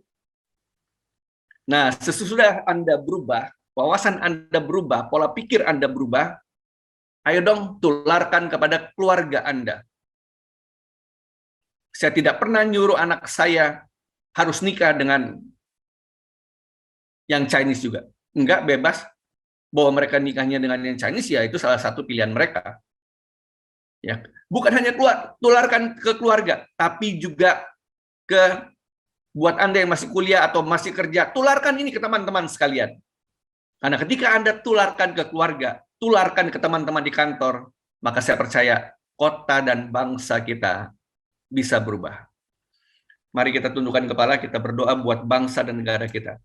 Nah, sesudah Anda berubah, wawasan Anda berubah, pola pikir Anda berubah, ayo dong tularkan kepada keluarga Anda. Saya tidak pernah nyuruh anak saya harus nikah dengan yang Chinese juga. Enggak, bebas. Bahwa mereka nikahnya dengan yang Chinese, ya itu salah satu pilihan mereka. Ya, bukan hanya tularkan ke keluarga, tapi juga ke buat Anda yang masih kuliah atau masih kerja, tularkan ini ke teman-teman sekalian. Karena ketika Anda tularkan ke keluarga, tularkan ke teman-teman di kantor, maka saya percaya kota dan bangsa kita bisa berubah. Mari kita tundukkan kepala, kita berdoa buat bangsa dan negara kita.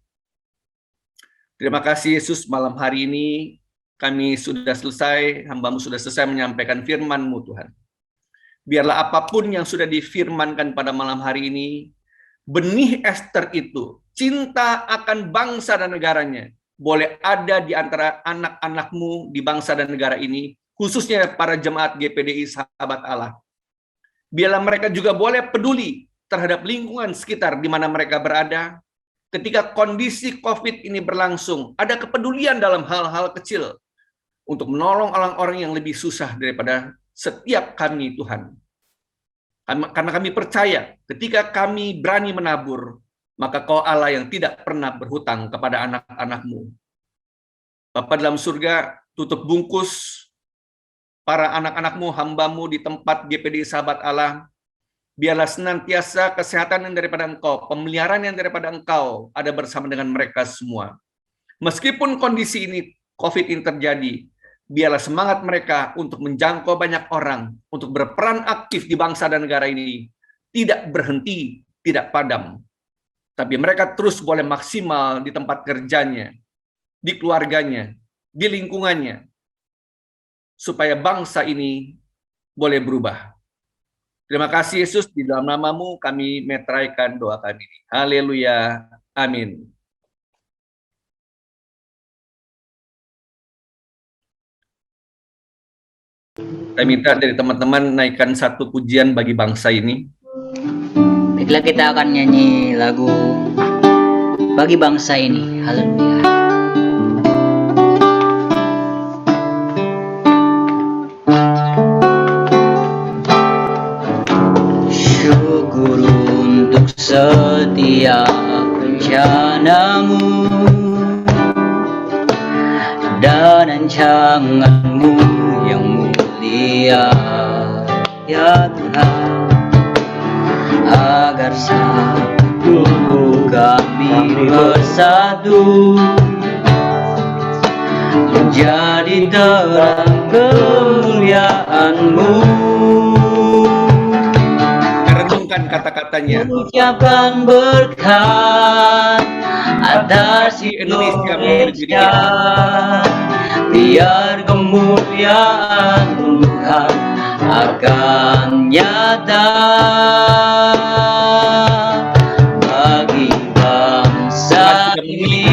Terima kasih Yesus, malam hari ini kami sudah selesai, hamba-Mu sudah selesai menyampaikan firman-Mu Tuhan. Biarlah apapun yang sudah difirmankan pada malam hari ini, benih Ester itu, cinta akan bangsa dan negaranya, boleh ada di antara anak-anak-Mu di bangsa dan negara ini, khususnya para jemaat GPDI Sahabat Allah. Biarlah mereka juga boleh peduli terhadap lingkungan sekitar di mana mereka berada. Ketika kondisi COVID ini berlangsung, ada kepedulian dalam hal-hal kecil untuk menolong orang-orang yang lebih susah daripada setiap kami, Tuhan. Karena kami percaya ketika kami berani menabur, maka Kau Allah yang tidak pernah berhutang kepada anak-anak-Mu. Bapa dalam surga, tutup bungkus para anak-anak-Mu, hamba-Mu di tempat GPDI Sahabat Allah. Biarlah senantiasa kesehatan yang daripada Engkau, pemeliharaan yang daripada Engkau ada bersama dengan mereka semua. Meskipun kondisi ini, COVID ini terjadi, biarlah semangat mereka untuk menjangkau banyak orang, untuk berperan aktif di bangsa dan negara ini, tidak berhenti, tidak padam. Tapi mereka terus boleh maksimal di tempat kerjanya, di keluarganya, di lingkungannya, supaya bangsa ini boleh berubah. Terima kasih Yesus, di dalam nama-Mu kami meteraikan doa kami. Haleluya, amin. Saya minta dari teman-teman naikkan satu pujian bagi bangsa ini. Baiklah, kita akan nyanyi lagu bagi bangsa ini. Haleluya. Syukur untuk setiap rencana-Mu dan rancangan-Mu yang mulia, ya Tuhan, agar satu kami bersatu menjadi terang kemuliaan-Mu. Renungkan kata-katanya. Ucapkan berkat atas Indonesia, biar kemuliaan Tuhan akan nyata bagi bangsa ini.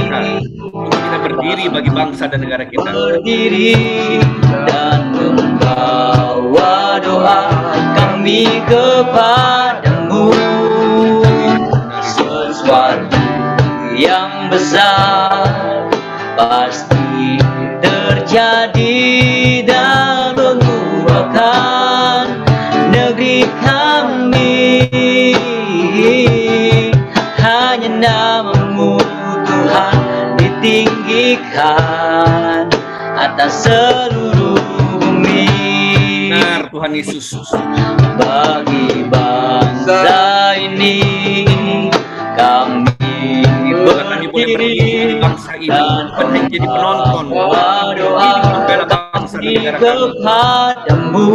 Untuk kita berdiri bagi bangsa dan negara kita. Berdiri dan membawa doa kami kepadamu. Sesuatu yang besar pasti terjadi dan mengubahkan negeri kami. Hanya nama-Mu Tuhan ditinggikan atas seluruh bumi. Benar Tuhan Yesus. Bagi bangsa ini kami boleh berdiri di bangsa ini, bukan hanya jadi penonton, doa membela bangsa dan negara kami. kepadamu.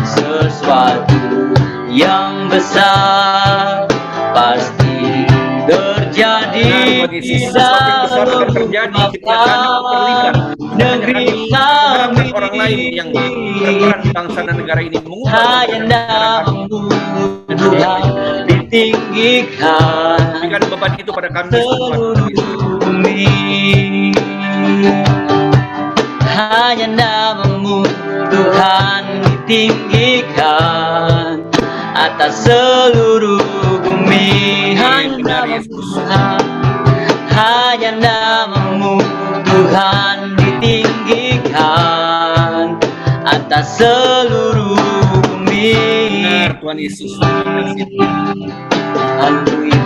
Sesuatu yang besar pasti terjadi di dalam negeri kami. Orang lain yang berperan bangsa dan negara ini hanya nama-Mu Tuhan ditinggikan berikan beban itu pada kami seluruh bumi. Hanya nama-Mu Tuhan ditinggikan atas seluruh bumi. Hanya Tuhan, hanya nama-Mu Tuhan ditinggikan atas seluruh bumi. Benar Tuhan Yesus. Haleluya.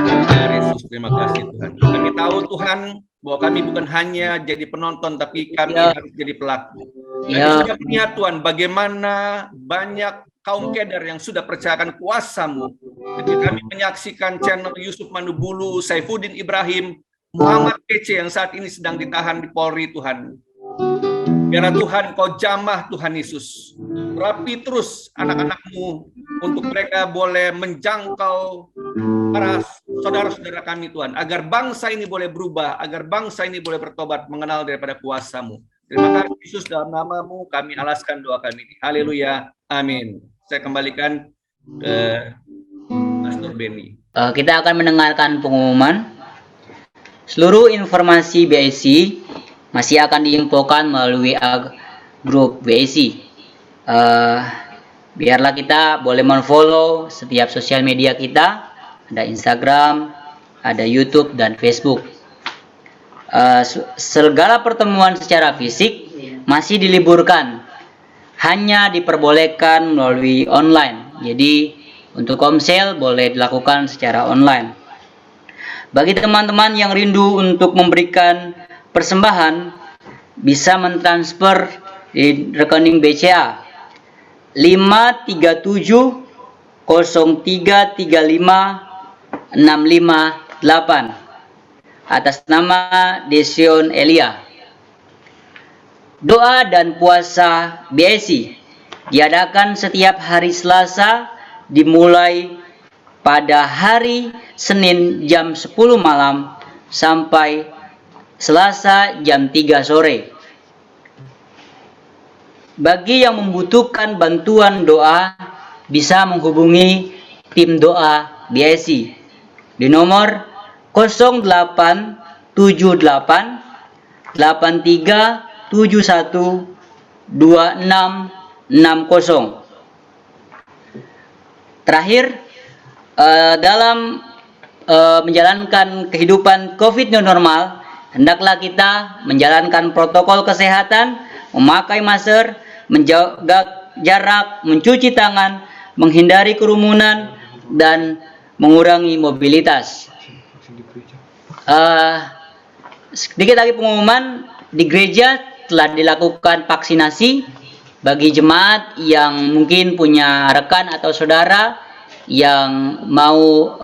Benar Yesus, terima kasih Tuhan. Kami tahu Tuhan bahwa kami bukan hanya jadi penonton, tapi kami harus jadi pelaku. Kami sudah melihat Tuhan bagaimana banyak kaum keder yang sudah percayakan kuasa-Mu. Ketika kami menyaksikan channel Yusuf Manubulu, Saifuddin Ibrahim, Muhammad PC yang saat ini sedang ditahan di Polri Tuhan. Biarlah Tuhan kau jamah Tuhan Yesus. Rapi terus anak-anak-Mu untuk mereka boleh menjangkau para saudara-saudara kami Tuhan. Agar bangsa ini boleh berubah, agar bangsa ini boleh bertobat mengenal daripada kuasa-Mu. Terima kasih Yesus, dalam nama-Mu kami alaskan doa kami ini. Haleluya. Amin. Saya kembalikan ke Pastor Benny. Kita akan mendengarkan pengumuman. Seluruh informasi BIC masih akan diinfokan melalui grup BIC. Biarlah kita boleh menfollow setiap sosial media kita. Ada Instagram, ada YouTube, dan Facebook. Segala pertemuan secara fisik masih diliburkan. Hanya diperbolehkan melalui online. Jadi untuk komsel boleh dilakukan secara online. Bagi teman-teman yang rindu untuk memberikan persembahan, bisa mentransfer di rekening BCA 53703356586 atas nama Desion Elia. Doa dan puasa BIC diadakan setiap hari Selasa dimulai pada hari Senin jam 10 malam sampai Selasa jam 3 sore. Bagi yang membutuhkan bantuan doa, bisa menghubungi tim doa BIC di nomor 0878 8371 2660. Terakhir, dalam menjalankan kehidupan COVID new normal, hendaklah kita menjalankan protokol kesehatan, memakai masker, menjaga jarak, mencuci tangan, menghindari kerumunan, dan mengurangi mobilitas. Sedikit lagi pengumuman, di gereja telah dilakukan vaksinasi bagi jemaat yang mungkin punya rekan atau saudara yang mau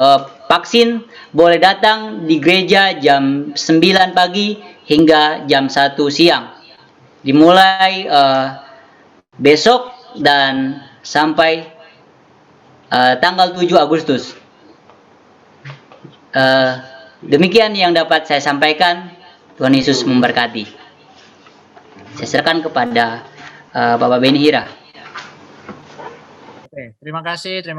vaksin, boleh datang di gereja jam 9 pagi hingga jam 1 siang. Dimulai besok dan sampai tanggal 7 Agustus. Demikian yang dapat saya sampaikan. Tuhan Yesus memberkati. Saya serahkan kepada Bapak Benny Hira. Oke, terima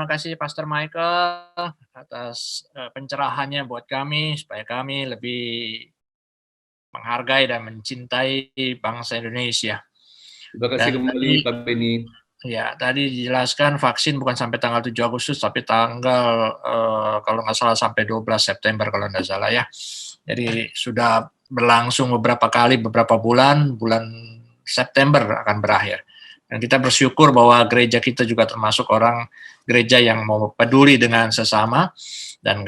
kasih Pastor Michael atas pencerahannya buat kami supaya kami lebih menghargai dan mencintai bangsa Indonesia. Terima kasih kembali Pak Benny. Ya, tadi dijelaskan vaksin bukan sampai tanggal 7 Agustus, tapi tanggal kalau nggak salah sampai 12 September kalau nggak salah ya. Jadi sudah berlangsung beberapa kali, beberapa bulan September akan berakhir. Dan kita bersyukur bahwa gereja kita juga termasuk orang gereja yang mau peduli dengan sesama. Dan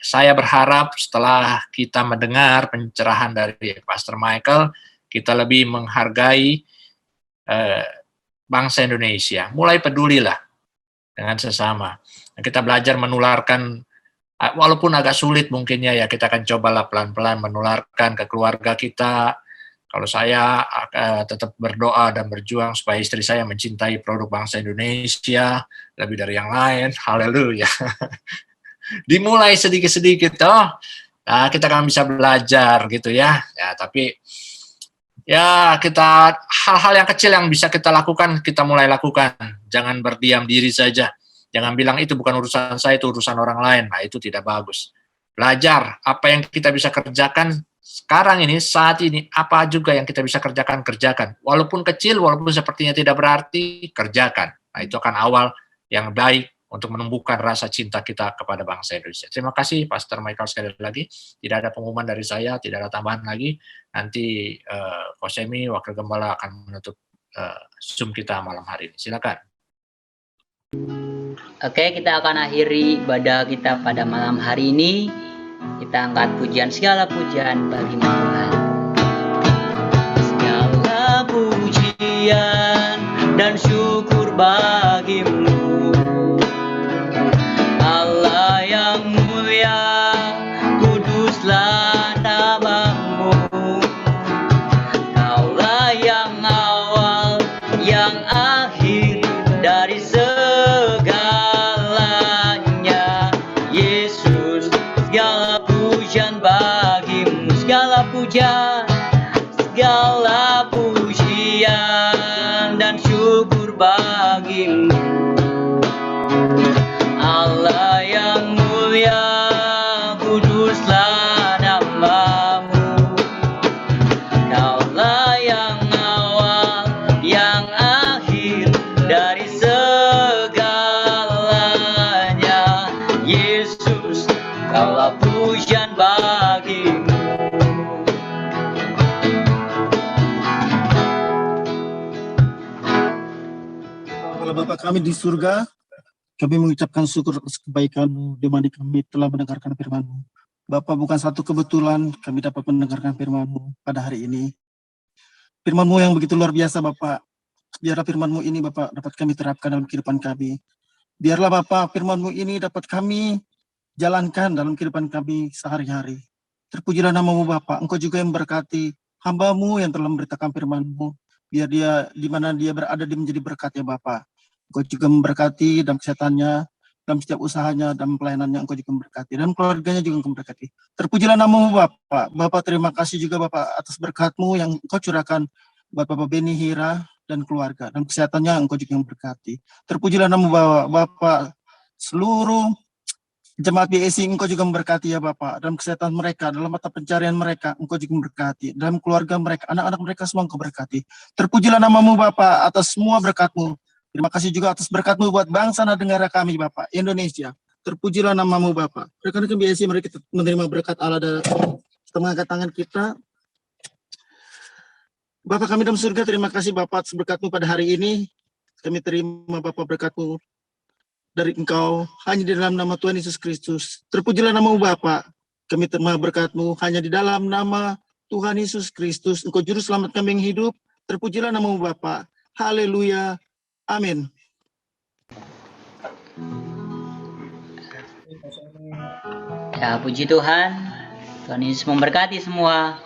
saya berharap setelah kita mendengar pencerahan dari Pastor Michael, kita lebih menghargai bangsa Indonesia. Mulai pedulilah dengan sesama. Dan kita belajar menularkan, walaupun agak sulit mungkinnya ya, kita akan cobalah pelan-pelan menularkan ke keluarga kita. Kalau saya tetap berdoa dan berjuang supaya istri saya mencintai produk bangsa Indonesia lebih dari yang lain. Haleluya. Dimulai sedikit-sedikit toh. Nah, kita kan bisa belajar gitu ya. Ya, tapi ya kita hal-hal yang kecil yang bisa kita lakukan, kita mulai lakukan. Jangan berdiam diri saja. Jangan bilang itu bukan urusan saya, itu urusan orang lain. Nah, itu tidak bagus. Belajar apa yang kita bisa kerjakan sekarang ini, saat ini, apa juga yang kita bisa kerjakan. Walaupun kecil, walaupun sepertinya tidak berarti, kerjakan. Nah, itu akan awal yang baik untuk menumbuhkan rasa cinta kita kepada bangsa Indonesia. Terima kasih Pastor Michael sekali lagi. Tidak ada pengumuman dari saya, tidak ada tambahan lagi. Nanti Kosemi, Wakil Gembala akan menutup Zoom kita malam hari ini. Silakan. Oke, kita akan akhiri ibadah kita pada malam hari ini. Kita angkat pujian, segala pujian bagi Tuhan. Segala pujian dan syukur bagimu, Allah yang mulia, kuduslah namamu. Kaulah yang segala pujian dan syukur bagimu, Allah yang mulia, kuduslah namamu. Kaulah yang awal, yang akhir dari segalanya. Yesus, kaulah pujian bagimu. Allah Bapa kami di surga, kami mengucapkan syukur atas kebaikan-Mu di mana kami telah mendengarkan firman-Mu. Bapa, bukan satu kebetulan kami dapat mendengarkan firman-Mu pada hari ini. Firman-Mu yang begitu luar biasa, Bapak. Biarlah firman-Mu ini, Bapak, dapat kami terapkan dalam kehidupan kami. Biarlah, Bapak, firman-Mu ini dapat kami jalankan dalam kehidupan kami sehari-hari. Terpujilah nama-Mu, Bapak. Engkau juga yang memberkati hamba-Mu yang telah memberitakan firman-Mu. Biar dia, di mana dia berada, dia menjadi berkat ya, Bapak. Engkau juga memberkati dalam kesehatannya, dalam setiap usahanya, dalam pelayanannya, Engkau juga memberkati. Dan keluarganya juga Engkau memberkati. Terpujilah nama-Mu, Bapak. Bapak, terima kasih juga, Bapak, atas berkat-Mu yang Engkau curahkan buat Bapak Beni Hira dan keluarga. Dan kesehatannya Engkau juga memberkati. Terpujilah nama Bapak, seluruh jemaat BSI Engkau juga memberkati ya Bapak. Dalam kesehatan mereka, dalam mata pencarian mereka, Engkau juga memberkati. Dalam keluarga mereka, anak-anak mereka semua Engkau berkati. Terpujilah nama-Mu, Bapak, atas semua berkat-Mu. Terima kasih juga atas berkat-Mu buat bangsa dan negara kami, Bapak, Indonesia. Terpujilah nama-Mu, Bapak. Rekan-rekan BSI, mari kita menerima berkat Allah dan kita mengangkat tangan kita. Bapak kami dalam surga, terima kasih Bapak atas berkat-Mu pada hari ini. Kami terima Bapak berkat-Mu dari Engkau hanya di dalam nama Tuhan Yesus Kristus. Terpujilah nama-Mu, Bapak. Kami terima berkat-Mu hanya di dalam nama Tuhan Yesus Kristus. Engkau juru selamat kami yang hidup. Terpujilah nama-Mu, Bapak. Haleluya. Amin. Ya, puji Tuhan. Tuhan Yesus memberkati semua.